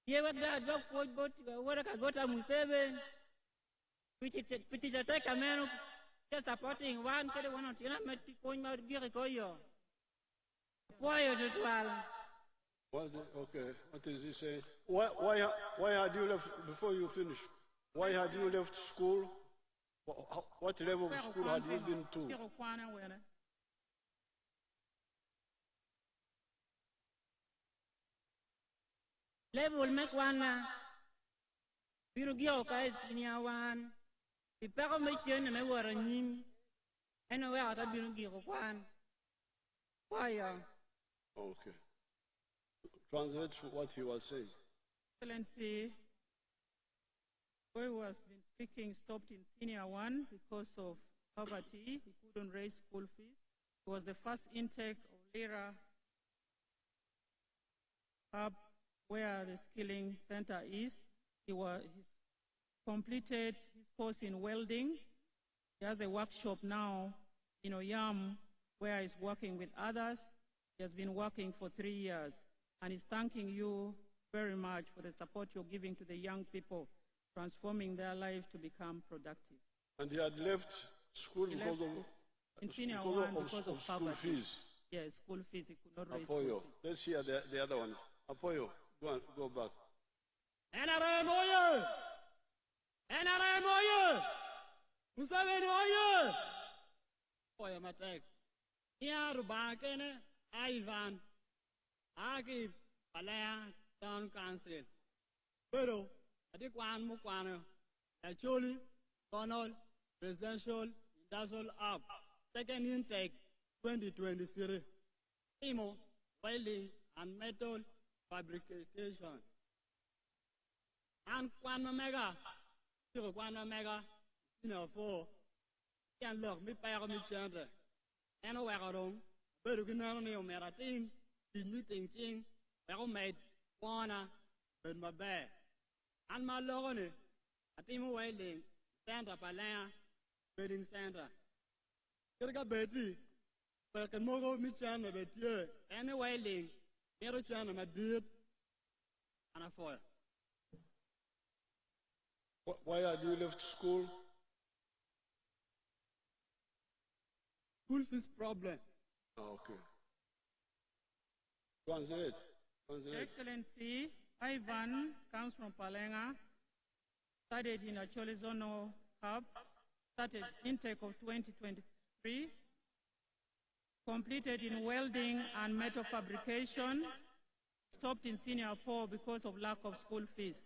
ye well that work but wura ka gota Museveni which is attack a man just supporting one kid one on meti point ma gire ko yo poyo to Okay, what is he saying? Why had you left before you finish? Why had you left school? What level of school had you been to? Level make one biru gyo ka iskinia one Pipako me chen me wara nyim. Eno we ata biru gyo kwan. Why Okay. Translate what he was saying. Excellency, boy was been speaking stopped in senior one because of poverty. He couldn't raise school fees. It was the first intake of Lira Hub where the skilling center is. He's completed his course in welding. He has a workshop now in Oyam where he's working with others. He has been working for 3 years, and he's thanking you very much for the support you're giving to the young people, transforming their lives to become productive. And he had left school because of school fees. Yes, school fees. He could not raise Apoyo. school fees. Let's hear the other one. Apoyo, go back. NRM oye! NRM oye! Museveni oye! Oye matek. Ia rubakene Ivan. Aki palea town council. Pero ati kwan mu kwano. Actually, Donald Presidential Industrial Hub. Second intake 2023. Imo, welding and metal fabrication. And Kwana Mega, Kwana Mega, for can look me pay me chant. And a wagon, but you can only merating, meeting ching, well made, Wana, but my bear. And my logone, a team welding, Santa Palaya, wedding center. Kirka Betty, but can mogo me chant a bit, any welding, Mero chan a deed, and a foil. Why had you left school? School fees problem. Okay. Translate. Your Excellency, Ivan comes from Palenga, studied in a Cholizono Hub, started intake of 2023, completed in welding and metal fabrication, stopped in senior 4 because of lack of school fees.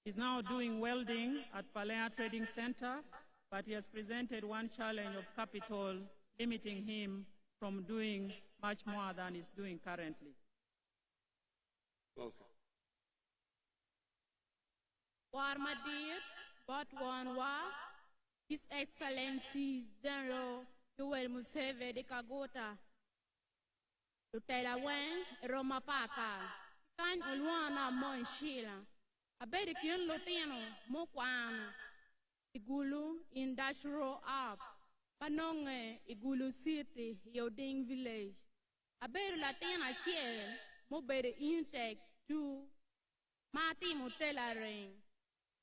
He's now doing welding at Palenga Trading Center, but he has presented one challenge of capital limiting him from doing much more than it's doing currently. Okay. Warmadir, Botwanwa, His Excellency General Yoweri Museveni Kagota, Lutela Wen, Roma Papa, Kan Olwana Monshila, Abedikin Lutino, Mokwana, Igulu Industrial Up, Panonge, Igulu City, Yoding Village, Abed Latina Chiel, Mobede Intake, 2, Mati Mutela Ring,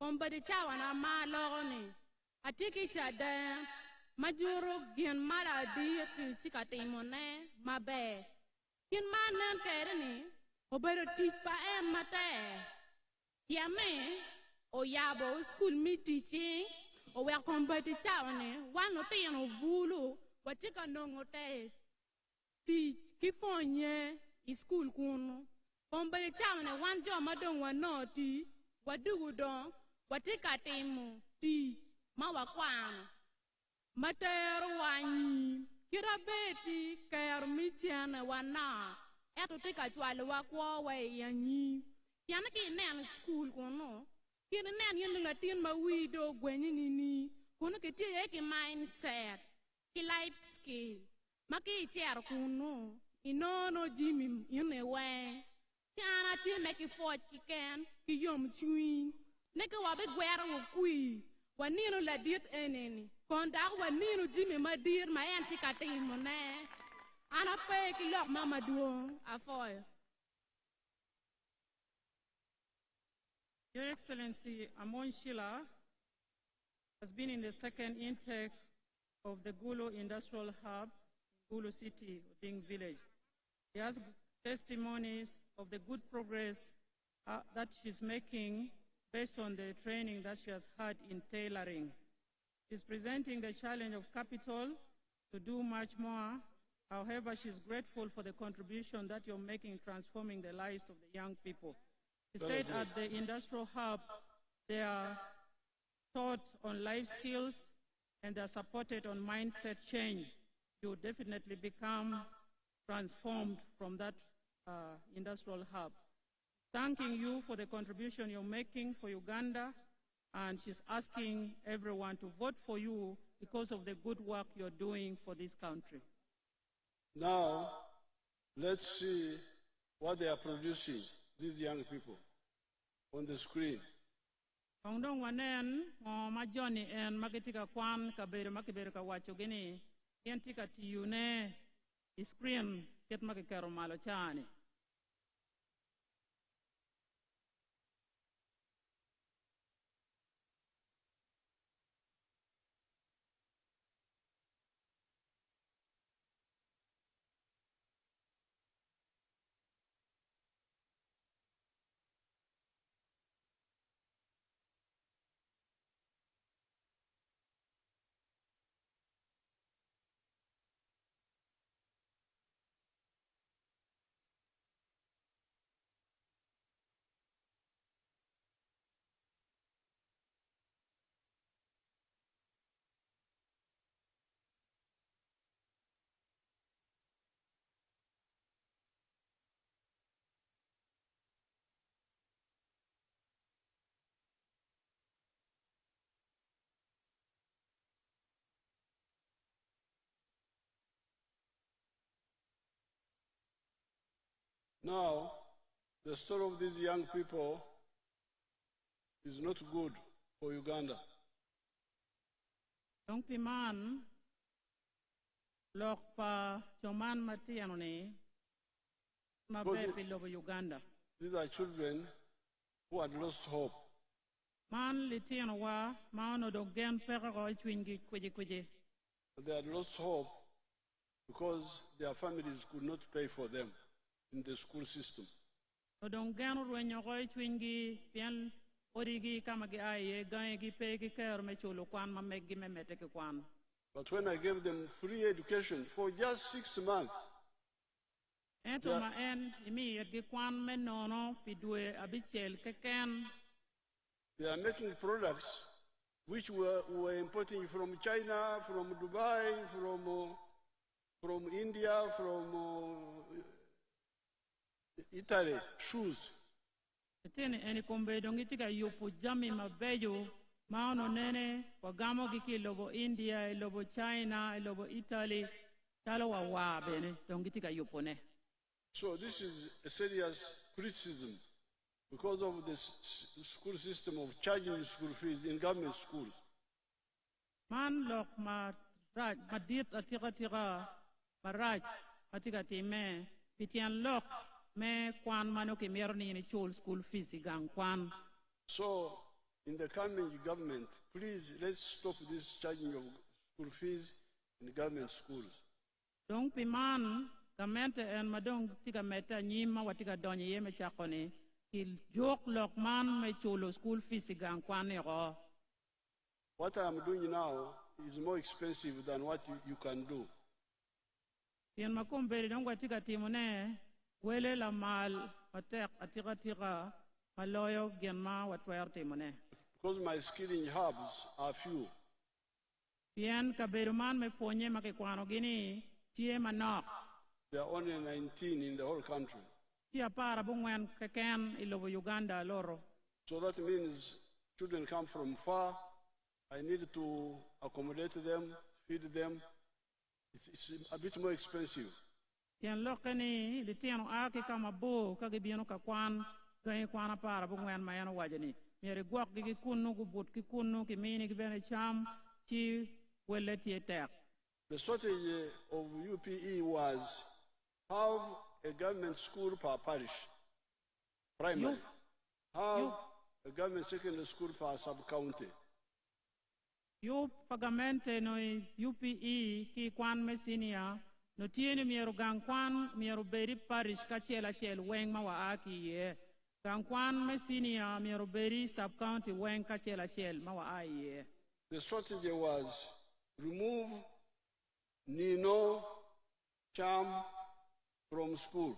Combadi Chawana Ma Lorne, Atiki Chada, Majuro Gian Mara Di Chikatimone, Mabe, Kin Manan Kerni, Obero Tipa and Mate, Yame, Oyabo, school me teaching, or we are Combadi Chawane, one of the Vulu, what you can know teach, keep on ye, is school kuno. Combadi Chawane, one job, Madon, one no teach, what do you do, what take a team, teach, Mawakwan. Mater wani, kira beti, kaya mitiana wana, eto tika chwale wakwa wa yanyi. Yana ki nen school kono, kira nen yin latin ma wido gwenye nini, kono ki tiye ki mindset, ki life skill, maki itiar kono, inono jimim yune we, tiana tiye meki forge ki ken, ki yom chui, neke wabe gwera wakui, wanino la diet eneni. Kondak wanino Jimmy Madir ma antikate mone ana pe ki lok mama duong afoy. Your Excellency, Amon Shila has been in the second intake of the Gulu Industrial Hub in Gulu City, Oding Village. He has testimonies of the good progress that she's making based on the training that she has had in tailoring. She's presenting the challenge of capital to do much more. However, she's grateful for the contribution that you're making in transforming the lives of the young people. She said at the industrial hub, they are taught on life skills and they're supported on mindset change. You definitely become transformed from that industrial hub. Thanking you for the contribution you're making for Uganda, and she's asking everyone to vote for you because of the good work you're doing for this country. Now, let's see what they are producing, these young people, on the screen. Pangdong wanen ma Johnny en makitika kwan kabere makibere ka wacho gini yentika tiyune screen ket makikero malo chani. Now, the story of these young people is not good for Uganda. Young piman lok pa choman matiano ne mabe pilo Uganda. These are children who had lost hope. Man litiano wa maano do gen pera ko chwingi kweje. They had lost hope because their families could not pay for them in the school system. Odong gen ruenyo ko chwingi pian origi kamagi aye gangi pegi ker me chulo kwan mamegi memete ke kwan. But when I gave them free education for just 6 months, ento ma en imi gi kwan me nono pidwe abichel keken. They are making products which were importing from China, from Dubai, from from India, from Italy, shoes. Tene eni kombe dongi tika yupu jami mabeyo maono nene wagamo giki lobo India, lobo China, lobo Italy, talo wa bene dongi tika yupu ne. So this is a serious criticism because of the school system of charging school fees in government schools. Man lok ma raj madit atika tira maraj atika time pitian lok me kwan mano ke merni ni chol school fees gang kwan. So in the coming government, please let's stop this charging of school fees in government schools. Dong piman gamente en madong tika meta nyima watika donye yeme chakone il jok lok man me cholo school fees gang kwan ro. What I am doing now is more expensive than what you can do. Yen makombe dong watika timone wele la mal atek atika tira maloyo genma watwer timone. Because my skilling hubs are few. Yen kaberuman me fonye make kwano gini tie manok. There are only 19 in the whole country. Tia para bungwen keken ilobo Uganda loro. So that means children come from far. I need to accommodate them, feed them. It's a bit more expensive. Yen lokeni di tiano aki kama bo kage bieno ka kwan kaya kwana para bungwen mayano wajani. Mere guak gi kunu gu but ki kunu ki mini ki bene cham chi wele tie tek. The strategy of UPE was have a government school per parish, primary. Have a government secondary school per sub-county. Yo pagamente no UPE ki kwan mesinia no tiene miero gang kwan miero beri parish ka chela chel weng ma wa aki ye. Gang kwan mesinia miero beri sub-county weng ka chela chel ma wa ye. The strategy was remove Nino, Cham from school.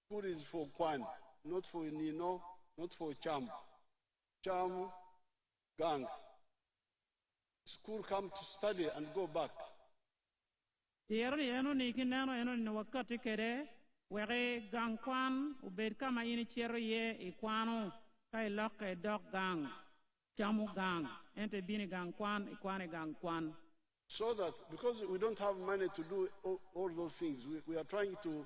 School is for Kwan, not for Nino, not for Cham. Cham, gang. School come to study and go back. Yero eno ni kinano eno ni wakati kere were gang kwan ubed kama ini chero ye ikwano kai loke dog gang chamu gang ente bini gang kwan ikwane gang kwan. So that because we don't have money to do all those things, we are trying to,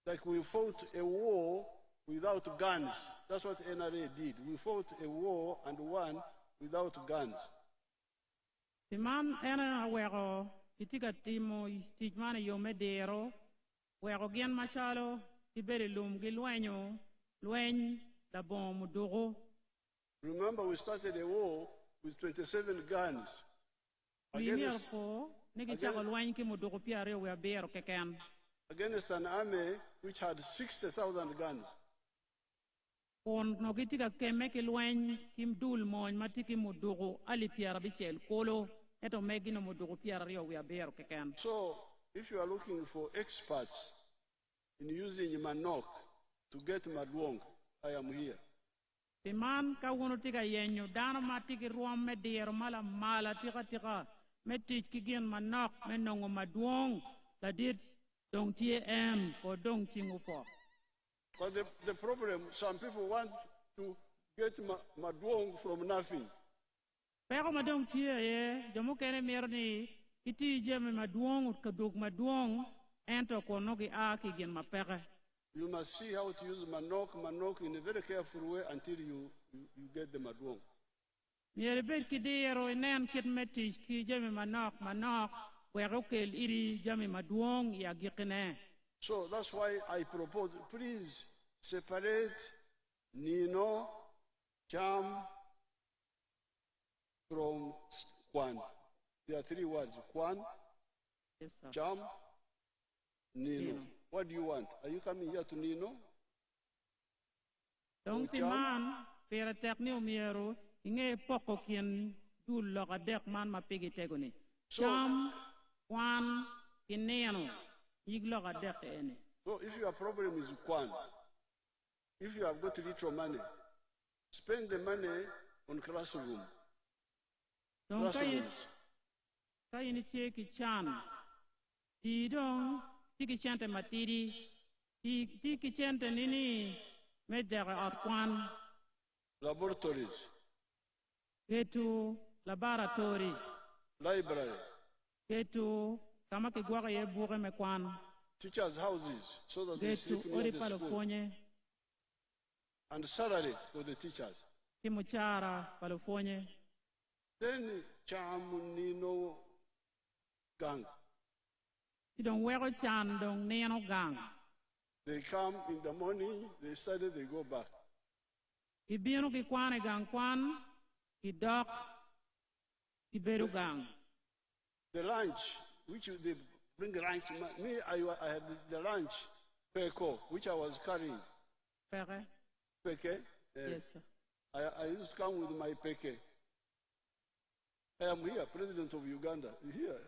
like we fought a war without guns. That's what NRA did. We fought a war and won without guns. The man ena wero itika timo tijmane yome dero wero gen machalo ibere lum gi lweny da bom dogo. Remember we started a war with 27 guns. Against an army which had 60,000 guns. So, if you are looking for experts in using manok to get madwong, I am here. The man ka wono tika yenyo dano matiki ruam me diero mala tika metich kigen manok menongo madwong la dit dong tie ko dong chingupo. But the problem, some people want to get madwong from nothing. Pero madong tie ye jomo kene merni iti jeme madwong kadug madwong ento kono gi a kigen mapere. You must see how to use manok in a very careful way until you get the madwong. Miere bet kidero inen kit metich ki jame manok werokel iri jame madwong ya gikene. So that's why I propose, please separate Nino, Cham from Kwan. There are 3 words, Kwan, Yes, sir. Cham, Nino. What do you want? Are you coming here to Nino? Dong ti man pera tekni miero inge poko kien dul loga dek man mapigi tegoni. Cham Kwan kineno yig loga dek ene. So if your problem is Kwan, if you have got little money, spend the money on classroom. Dong kayi ni cheki chan ti dong ti ki chente matidi ti ki chente nini me dere ot kwan laboratories, ketu laboratory library, ketu kama ki gwaga ye buge me kwan teachers' houses, so that they ketu sleep near ori the palo school, fonye and salary for the teachers. ti muchara palo fonye Then Chamunino gang, ti dong wego chan dong neno gang they come in the morning, they study, they go back. ki bino ki kwan e gang kwan ki dok ki beru gang The lunch, which they bring lunch, me, I had the lunch, peko, which I was carrying. pere Peke? yes sir. I used to come with my peke. I am here, President of Uganda. Here.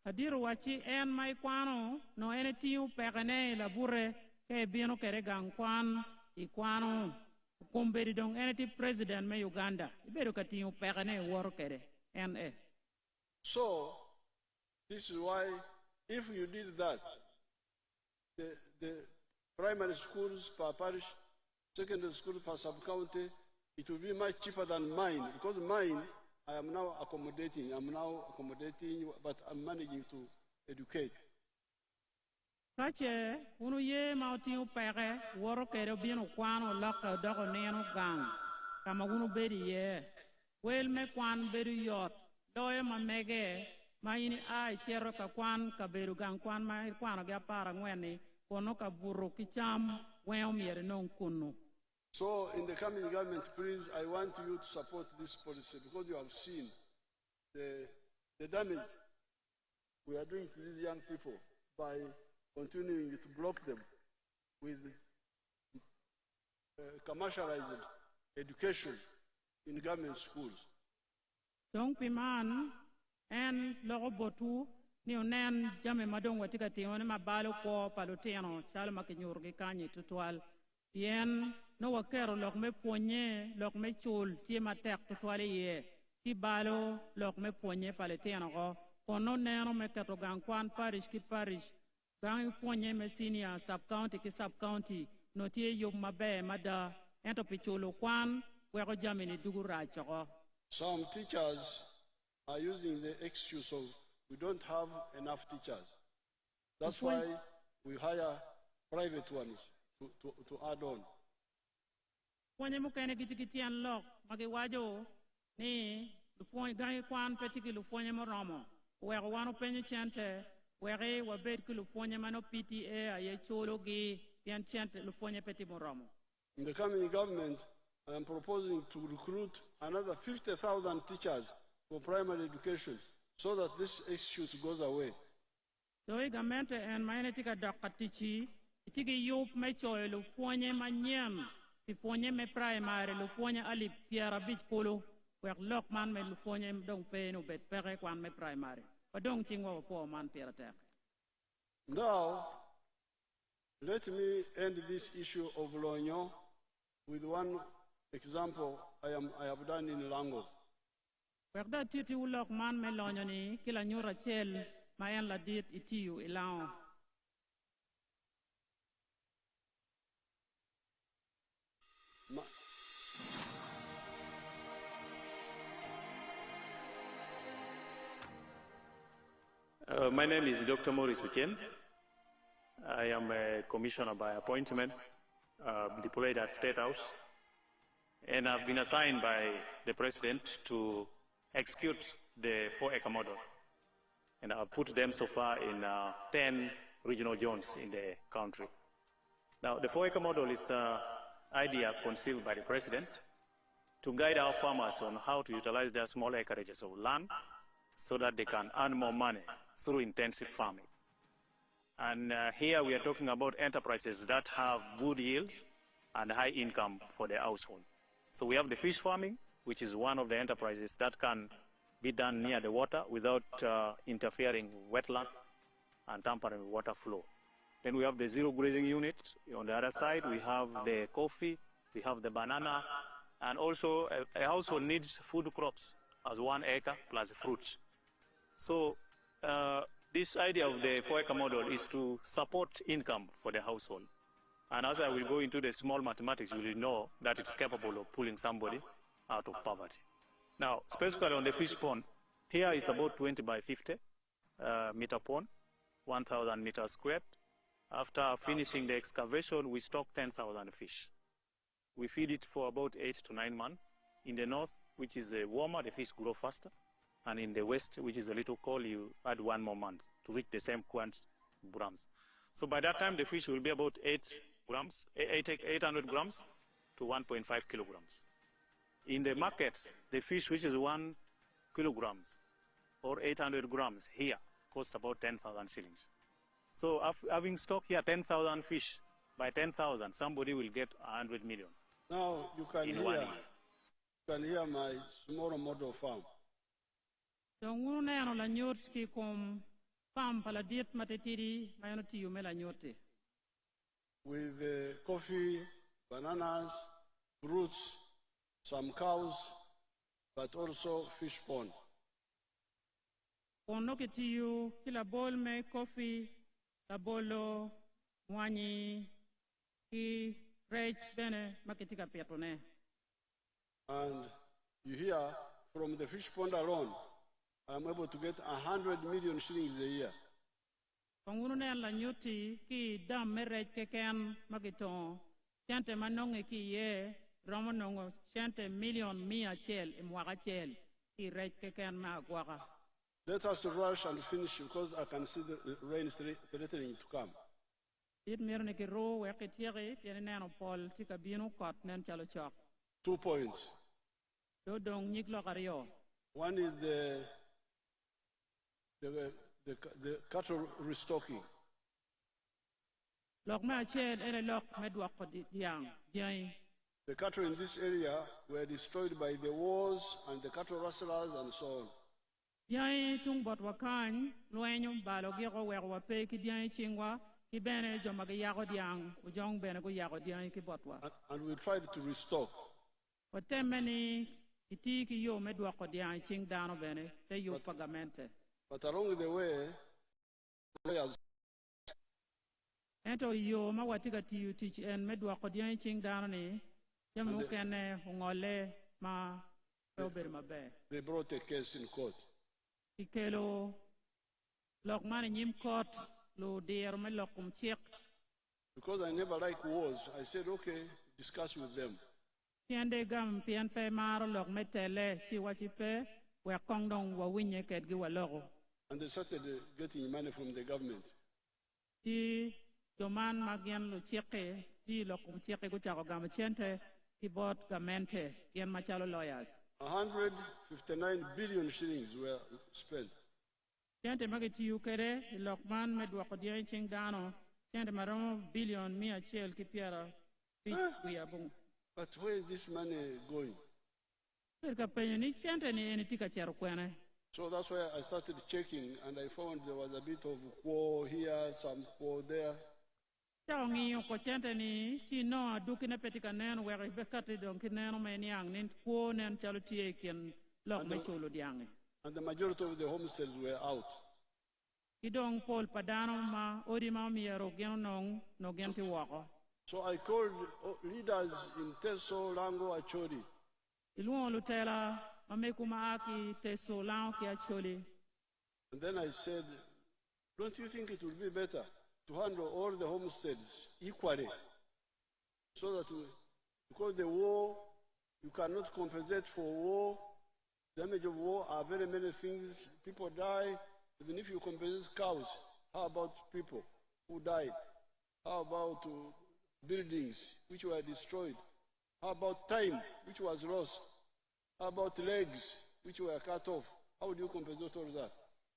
adiru wachi en mai kwano no ene tiu pegane la bure ke bino kere gang kwan I kwano kumberi dong ene ti president me Uganda iberu ka tiu pegane wor kere en So, this is why, if you did that, the primary schools per parish, secondary school per sub-county, it will be much cheaper than mine, because mine, I am now accommodating, but I'm managing to educate. kache unu ye ma tiu pege wor kere bino kwano lokka dogo neno gang kama unu bedi ye wel me kwan bedu yot doye ma mege ma ini ai chero ka kwan ka bedu gang kwan ma kwano ga para ngweni kono ka buru kicham weom yere non kunu. So in the coming government, please, I want you to support this policy because you have seen the damage we are doing to these young people by continuing to block them with commercialized education in government schools. Donc piman en logo botu ni onen jame madong watika tione mabalo ko paloteno chal makinyur gi kanyi tutwal yen no wakero lok me ponye lok me chul tie matek tutwal ye ti balo lok me ponye paloteno go kono neno me kato gang kwan parish ki parish gang ponye me senior sub county ki sub county no tie yob mabe mada ento pichulo kwan wego jame ni dugu rachogo. Some teachers are using the excuse of we don't have enough teachers. That's why we hire private ones to add on. Ponye mukene kitikitian lok magi wajo ni lufonye gangi kwan petiki lufonye moromo wego wano penye chente wege wabed ki lufonye mano PTA aye cholo gi pian chente lufonye peti moromo. In the coming government, I am proposing to recruit another 50,000 teachers for primary education so that this excuse goes away. So government and magnetica dokatichi itigi yup me choy lufonye manyem pifonye me primary lufonye ali piara bit polo wek lok man me lufonye dong pe no bet pere kwan me primary padong chingwa po man piara tek. Now, let me end this issue of Lonyo with one example I have done in Lango. Wekda titi ulok man me lonyo ni kila nyura chel mayan la dit itiu ilao. My name is Dr. Maurice Uchen. I am a commissioner by appointment, deployed at State House, and I've been assigned by the President to execute the 4-acre model. And I've put them so far in 10 regional zones in the country. Now, the 4-acre model is an idea conceived by the President to guide our farmers on how to utilize their small acreages of land so that they can earn more money through intensive farming. And here we are talking about enterprises that have good yields and high income for the household. So we have the fish farming, which is one of the enterprises that can be done near the water without interfering with wetland and tampering with water flow. Then we have the zero grazing unit. On the other side, we have the coffee, we have the banana, and also a household needs food crops as 1 acre plus fruits. So This idea of the 4-acre model is to support income for the household. And as I will go into the small mathematics, you will know that it's capable of pulling somebody out of poverty. Now, specifically on the fish pond, here is about 20 by 50 meter pond, 1,000 meters squared. After finishing the excavation, we stock 10,000 fish. We feed it for about 8 to 9 months. In the north, which is warmer, the fish grow faster. And in the west, which is a little cold, you add 1 more month to reach the same grams. So by that time, the fish will be about 800 grams to 1.5 kilograms. In the market, the fish which is 1 kilograms or 800 grams here cost about 10,000 shillings. So having stock here 10,000 fish, by 10,000, somebody will get 100 million. Now you can hear my small model farm. With coffee, bananas, fruits, some cows, but also fish pond. Kila bol me coffee, la bolo, wani, ki rech bene maketika petone. And you hear from the fish pond alone, I'm able to get 100 million shillings a year. La nyuti ki dam me rech keken makiton, chante manonge ki ye, romanongo chante million mia chel imwaka chel ki rech keken ma gwaka. Let us rush and finish because I can see the rain threatening to come. 2 points. One is the cattle restocking. The cattle in this area were destroyed by the wars and the cattle rustlers and so on. And we tried to restock. But along the way, they brought a case in court. Because I never like wars, I said, okay, discuss with them. And they started getting money from the government. 159 billion shillings were spent. But where is this money going? So that's why I started checking, and I found there was a bit of war here, some war there. And the majority of the homesteads were out. So I called leaders in Teso, Lango, Acholi. And then I said, don't you think it would be better to handle all the homesteads equally? So that because the war, you cannot compensate for war. Damage of war are very many things. People die. Even if you compensate cows, how about people who died? How about buildings which were destroyed? How about time which was lost? How about legs which were cut off? How do you compensate all that?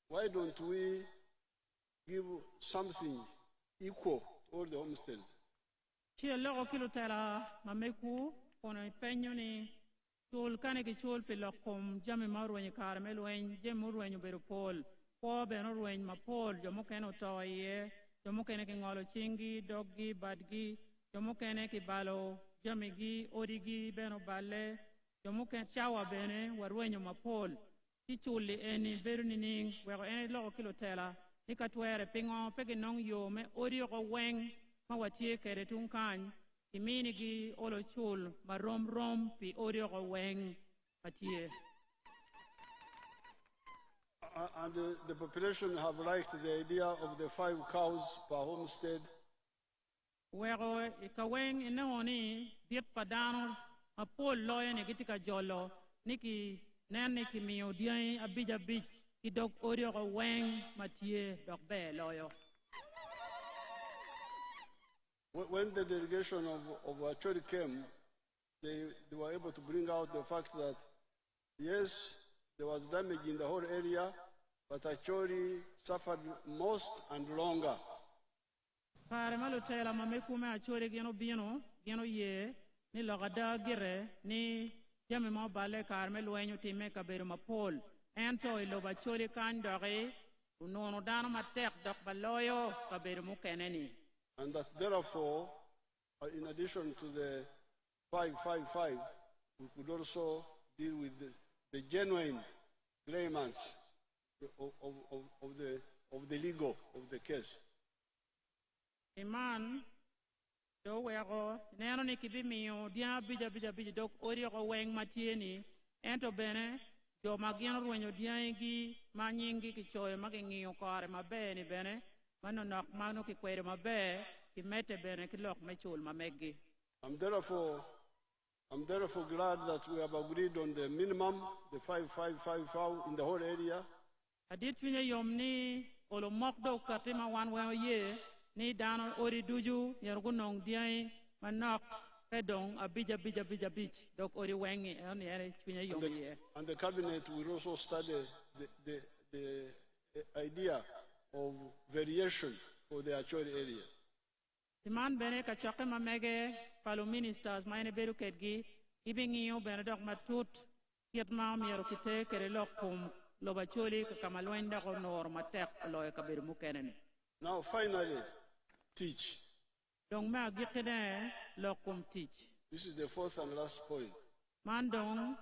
Why don't we give something equal to all the homesteads? ika twere pingo peke nong yo me odio ko weng ma watie kere tungkany imini gi olo chul ma rom pi odio ko weng patie. And the population have liked the idea of the 5 cows per homestead. Wero ikaweng inaoni diet padano apol loya ni kitika jolo niki nani kimio diai abija bij idok odio ko weng matie dok be loyo. When the delegation of Acholi came, they were able to bring out the fact that yes, there was damage in the whole area, but Acholi suffered most and longer. Kare malu tela mamekume Acholi geno ye ni logada gire ni yami mo bale kare melu enyu time kaberu mapol ento ilo Acholi kan dore unono dano matek dok baloyo kaberu mukeneni. And that therefore, in addition to the 555, we could also deal with the genuine claimants of the legal of the case. Iman, do wero neno ni kibimio dia bija dok orio ko weng matieni ento bene jo magino ruenyo diangi manyingi kichoyo magingiyo kare mabe ni bene mano nok mano ki kwere mabe ki mete bene ki lok mechul mamegi. I'm therefore glad that we have agreed on the minimum, the 555 in the whole area. Adit finya yomni olo mokdo katima wanwe ye ni dano ori duju yergunong diai manok pedong abija bij dok ori wengi on yere finya yomni. And the cabinet will also study the idea of variation for the Acholi area. Timan bene ka choke mamege palo ministers maine beru ketgi ibingiyo bene dok matut kiet ma miero kite kere lokum loba Acholi ka kamalwenda ko nor matek loye kaberu mukeneni. Now finally, teach. Dong ma gikene lokum teach. This is the fourth and last point. Man dong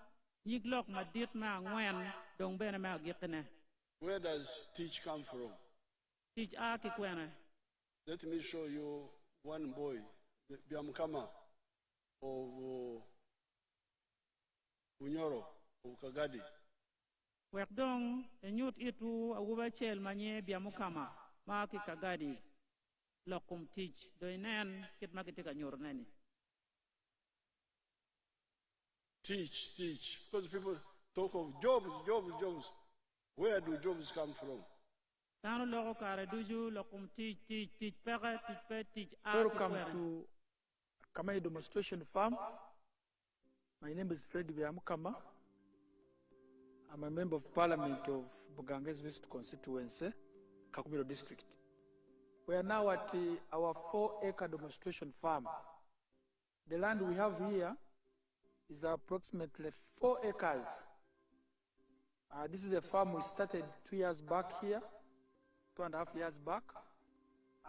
yig lok madit ma ngwen dong bene ma gikene. Where does teach come from? Teach aki kwene. Let me show you one boy, the Biamkama of Unyoro, of Kagadi. Wekdong enyut itu awuba chel manye Biamukama maki Kagadi lokum teach doinen kit makitika nyorneni. Teach, because people talk of jobs. Where do jobs come from? Welcome to Kamai Demonstration Farm. My name is Fred Biamukama. I'm a member of Parliament of Buganges West Constituency, Kakumiro District. We are now at our 4-acre demonstration farm. The land we have here is approximately 4 acres. This is a farm we started 2 years back here, 2.5 years back.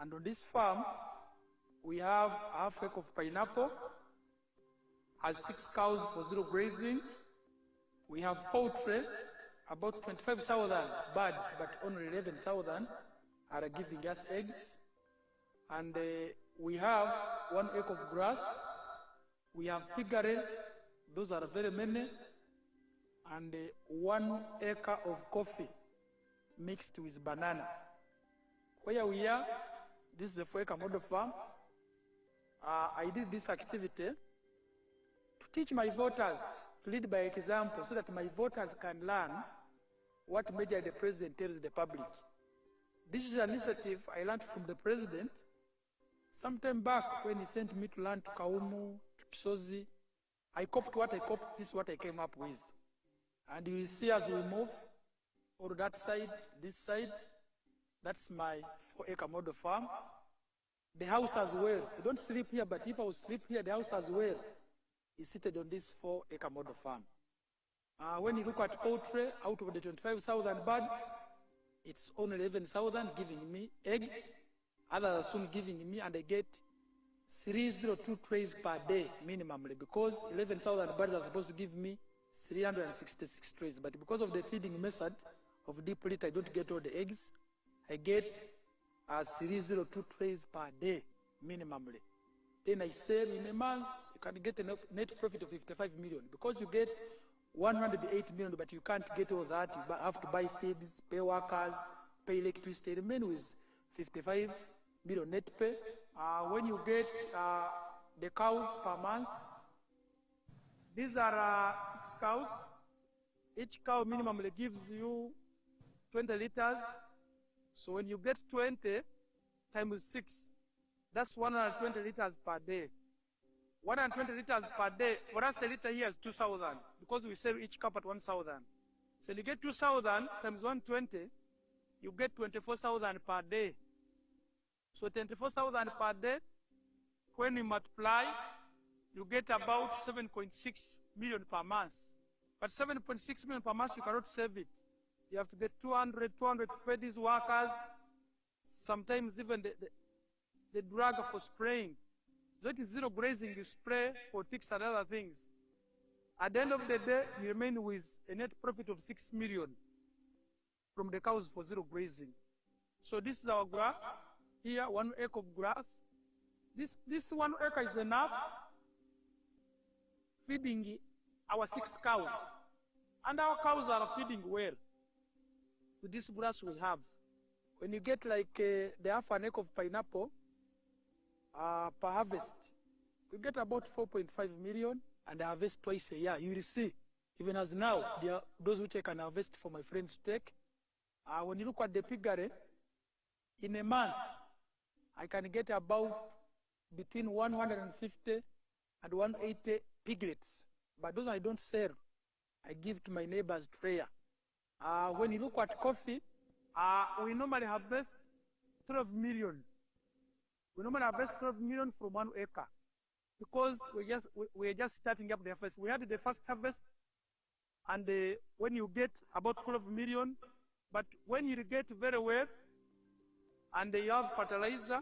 And on this farm, we have half acre of pineapple, has 6 cows for zero grazing. We have poultry, about 25,000 birds, but only 11,000 are giving us eggs. And we have 1 acre of grass. We have piggery, those are very many. And 1 acre of coffee mixed with banana. Where we are, this is the 4-acre model farm. I did this activity to teach my voters to lead by example so that my voters can learn what media the president tells the public. This is an initiative I learned from the president sometime back when he sent me to learn to Kaumu, to Kisozi. I copied what I copied, this is what I came up with. And you will see as we move, or that side, this side, that's my 4-acre model farm. The house as well. You don't sleep here, but if I would sleep here, the house as well is seated on this 4-acre model farm. When you look at poultry, out of the 25,000 birds, it's only 11,000 giving me eggs. Others are soon giving me, and I get 302 trays per day minimally, because 11,000 birds are supposed to give me 366 trays. But because of the feeding method of deep litter, I don't get all the eggs. I get 302 trays per day, minimally. Then I sell in a month, you can get a net profit of 55 million. Because you get 108 million, but you can't get all that. You have to buy feeds, pay workers, pay electricity. Remain with 55 million net pay. When you get the cows per month, these are 6 cows. Each cow minimally gives you 20 liters. So when you get 20 times 6, that's 120 liters per day. 120 liters per day, for us a liter here is 2,000, because we sell each cup at 1,000. So you get 2,000 times 120, you get 24,000 per day. So 24,000 per day, when you multiply, you get about 7.6 million per month. But 7.6 million per month, you cannot save it. You have to get 200 to pay these workers, sometimes even the drug for spraying. That is zero grazing, you spray for ticks and other things. At the end of the day, you remain with a net profit of 6 million from the cows for zero grazing. So this is our grass. Here, 1 acre of grass. This 1 acre is enough feeding our 6 cows. And our cows are feeding well with this grass we have. When you get like the half an acre of pineapple, per harvest, you get about 4.5 million, and I harvest twice a year. You will see, even as now, there are those which I can harvest for my friends to take. When you look at the piggery, in a month, I can get about between 150 and 180 piglets. But those I don't sell, I give to my neighbors to rear. When you look at coffee, we normally harvest 12 million. We normally harvest 12 million from 1 acre, because we're just starting up the harvest. We had the first harvest, and when you get about 12 million, but when you irrigate very well, and you have fertilizer,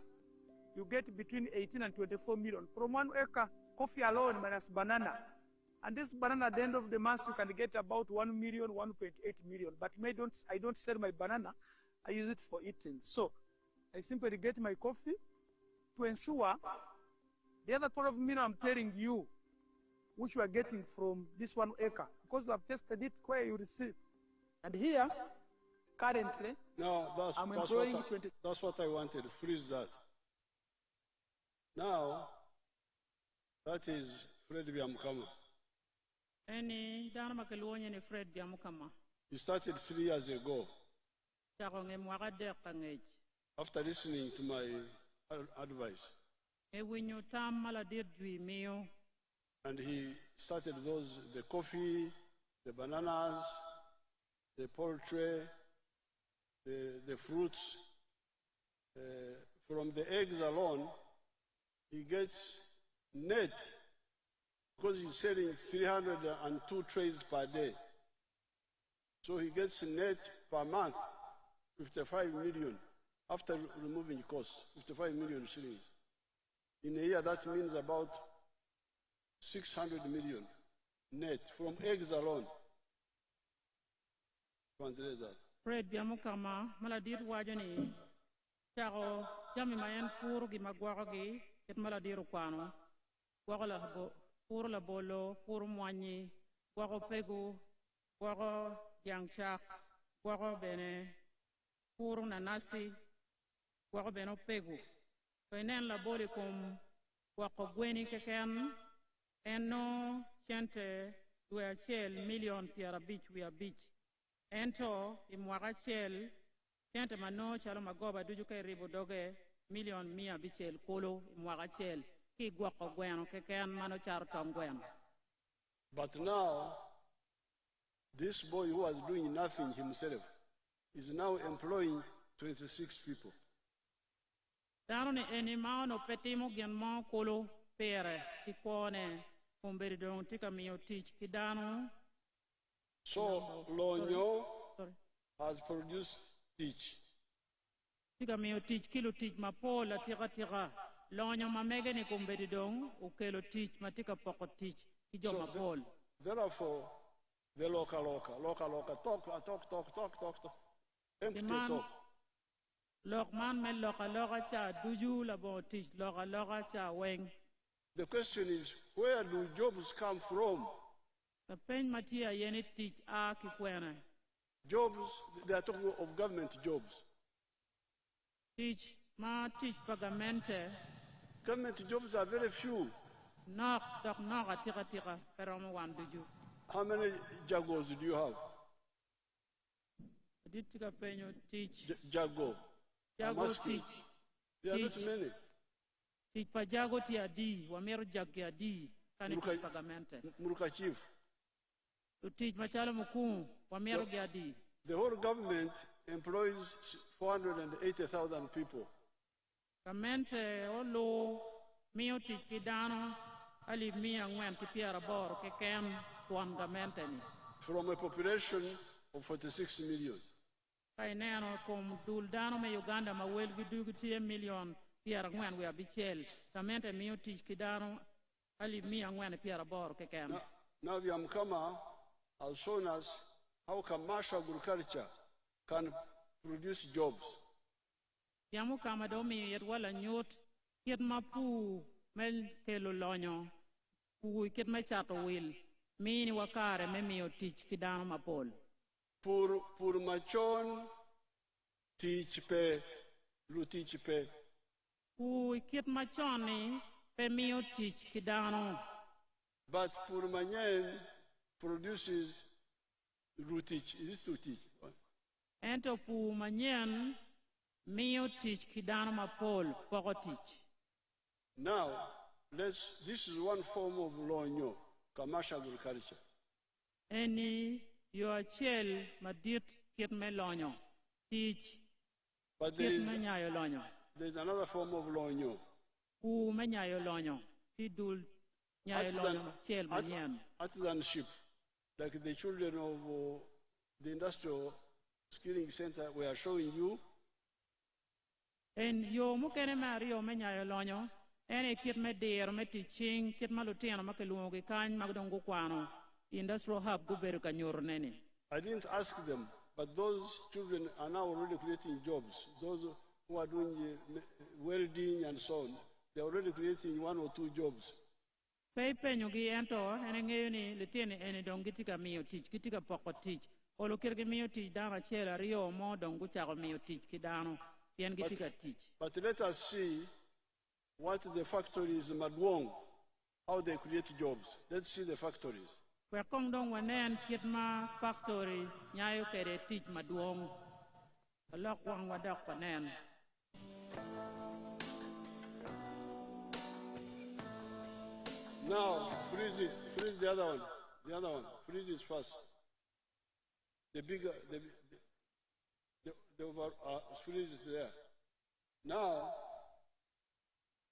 you get between 18 and 24 million. From 1 acre, coffee alone minus banana. And this banana, at the end of the month, you can get about 1 million, 1.8 million. But I don't sell my banana, I use it for eating. So I simply get my coffee, to ensure the other 12 million I'm telling you, which we are getting from this 1 acre, because we have tested it where you receive. And here, currently, I'm employing 20. That's what I wanted, freeze that. Now, that is Fred Biamukama. He started 3 years ago. After listening to my advice. And he started the coffee, the bananas, the poultry, the fruits. From the eggs alone, he gets net, because he's selling 302 trays per day. So he gets net per month, 55 million. After removing costs, 55 million shillings. In a year, that means about 600 million net from eggs alone. Fred Biamukama, maladir wajani, charo, jami mayan pur gi magwaro gi, ket maladir kwano, gwaro la pur la bolo, pur mwani, gwaro pegu, gwaro yangchak, gwaro bene, pur nanasi, gwaro beno pegu. Enen la boli kum gwako gweni keken, eno chente dwe chel million piara bich wia bich. Ento imwaka chel chente mano chalo magoba duju kay ribo doge million mia bichel kolo imwaka chel ki gwako gweno keken mano charo tom gweno. But now, this boy who was doing nothing himself is now employing 26 people. Dano ni eni mao no petimo gian mao kolo pere ikone kumberi don tika miyo teach kidano. So Lonyo has produced teach. Tika miyo teach kilo teach mapola tira. Lonyo mamege ni kumberi don ukelo teach matika poko teach kijo mapol. Therefore, the local talk. Empty talk. Lokman me loka cha duju la bo teach loka cha weng. The question is, where do jobs come from? The pen matia yeni teach a kikwena. Jobs, they are talking of government jobs. Teach pagamente. Government jobs are very few. Knock tira peromo wan duju. How many jagos do you have? Ditika penyo teach. Jago. Jago teach. There are not many. Teach pa jago ti adi, wamero jagi adi, kani teach pagamente. Muruka chief. To teach machalo mukuu, wamero adi. The whole government employs 480,000 people. Kamente olo mio teach kidano ali mia ngwen ki piara bor ke kem tuan gamente ni. From a population of 46 million. Kai neno kom dul dano me Uganda ma wel gidu gitie million piara ngwen we abichel. Kamente mio teach kidano ali mia ngwen piara bor ke kem. Now the Amkama has shown us how commercial agriculture can produce jobs. Yamu kama domi yet wala nyot yet mapu mel kelo lonyo pu ket ma chato wil mini wakare me mio teach kidano mapol. Pour machon teach pe lu teach pe. Pu ket machoni pe mio teach kidano. But pour manyen produces routich. Is it to teach? Ento pu manyen mio teach kidano mapol poko teach. Now, this is one form of lonyo, commercial agriculture. Any your chel madit kit me lonyo teach. But there is another form of lonyo. Pu me nyayo lonyo tidul nyayo lonyo chel manyen. Artisanship, like the children of the industrial skilling center we are showing you. And yo mukene mario me nyayo lonyo ene kit me der me teaching kit malutino makelungo kan magdongo kwano industrial hub guberu kanyor nene. I didn't ask them, but those children are now already creating jobs. Those who are doing welding and so on, they are already creating 1 or 2 jobs. Pepe nyugi ento ene ngeyuni litini ene dongitika mio teach kitika poko teach. Olo kirge mio teach dama chela rio mo dongu chako mio teach kidano yen gitika teach. But let us see what the factories Madwong, how they create jobs. Let's see the factories. Kwe kong dong wanen kitma factories nyayo kere teach Madwong. Alok wang wadak panen. Now, freeze the other one, freeze it first. The bigger, the over, freeze is there. Now,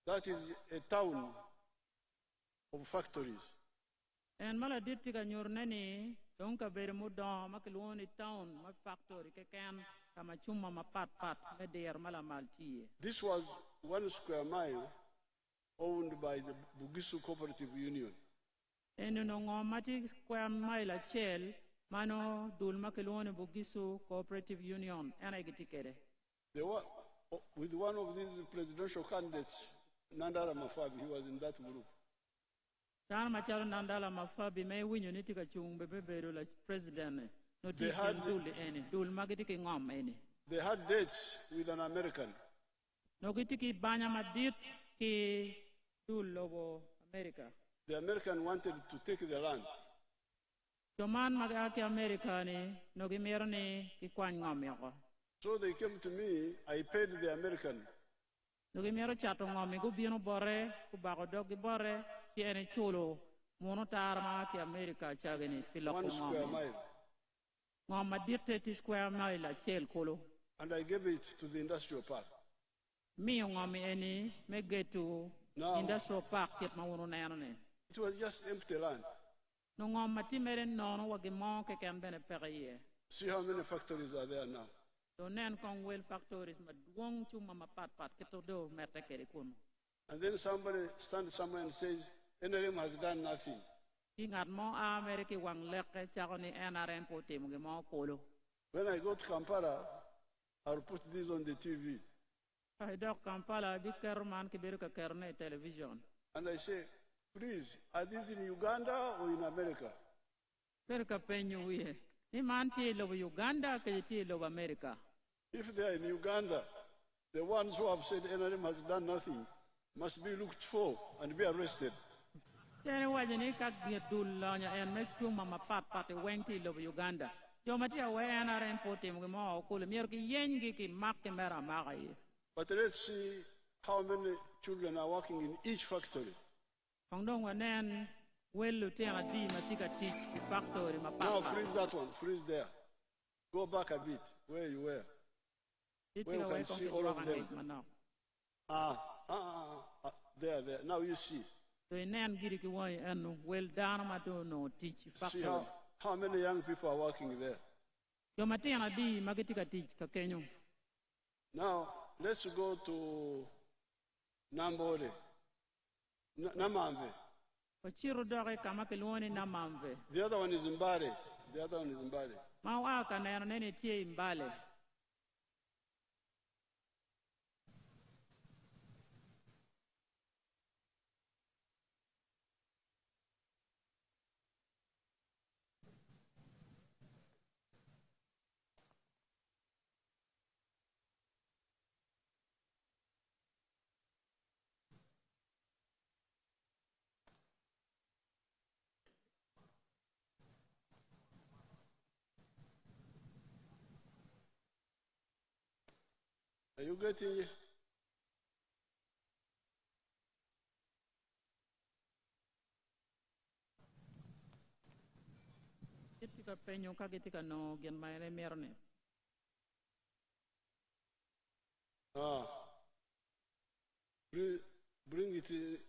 that is a town of factories. And maladitika nyurneni, donka beremuda, makeloni town, my factory, kekan, kamachuma, ma pat, medeer, malamalti. This was 1 square mile owned by the Bugisu Cooperative Union. And no matic square mile a chel, mano dul makeloni Bugisu Cooperative Union, and I get ticket. They were with one of these presidential candidates, Nandara Mafabi, he was in that group. Nandala Mafabi may win unity chung bebe like president. No They had dul magitiki ngom any. They had dates with an American. No gitiki banyamadit ki dul logo America. The American wanted to take the land. Joman magaki Americani, no gimirni ki kwan ngom yako. So they came to me, I paid the American. Nogimero chato ngomi gubino bore, kubago dogi bore, tiene chulo, monotarma ki America chagani piloko 1 square mile. Ngoma dirte square mile a chel kolo. And I gave it to the industrial park. Mio ngomi eni, me get to industrial park ket mawuno nene. It was just empty land. No ngoma timere nono wagimo ke kembene periye. See how many factories are there now. So nen kong well factories madwong chuma mapat ketodo metekere kuno. And then somebody stands somewhere and says, NRM has done nothing. Ingat mo America wang leke chakoni NRM pote mo polo. When I go to Kampala, I'll put this on the TV. Ay dok Kampala bi kerman ki bir ka kerne television. And I say, please, are these in Uganda or in America? Bir ka penyu wiye. Ni man ti lo Uganda ke ti lo America. If they are in Uganda, the ones who have said NRM has done nothing must be looked for and be arrested. Yene waje ni ka gedul la nya en mek fu mama pat wen ti lo Uganda. Yo mati a we NRM potem mo ko le mier ki yengi ki mak ke mera magai. But let's see how many children are working in each factory. Pangdong wanen welu te adi matika teach factory ma Now pat. freeze that one, freeze there. Go back a bit, where you were. Where you can see all of them. There. Now you see. So nen giri ki wai enu wel dana ma do no teach See factory. how many young people are working there. Yo mati adi magitika teach ka kenyu. Now, let's go to Nambole. Namamve. Ochiro dore kama ke luoni na mamve. The other one is Mbale. Ma wa ka nene tie Mbale. Are you getting it? Ketika penyo ka ketika no gen maere merne. Bring it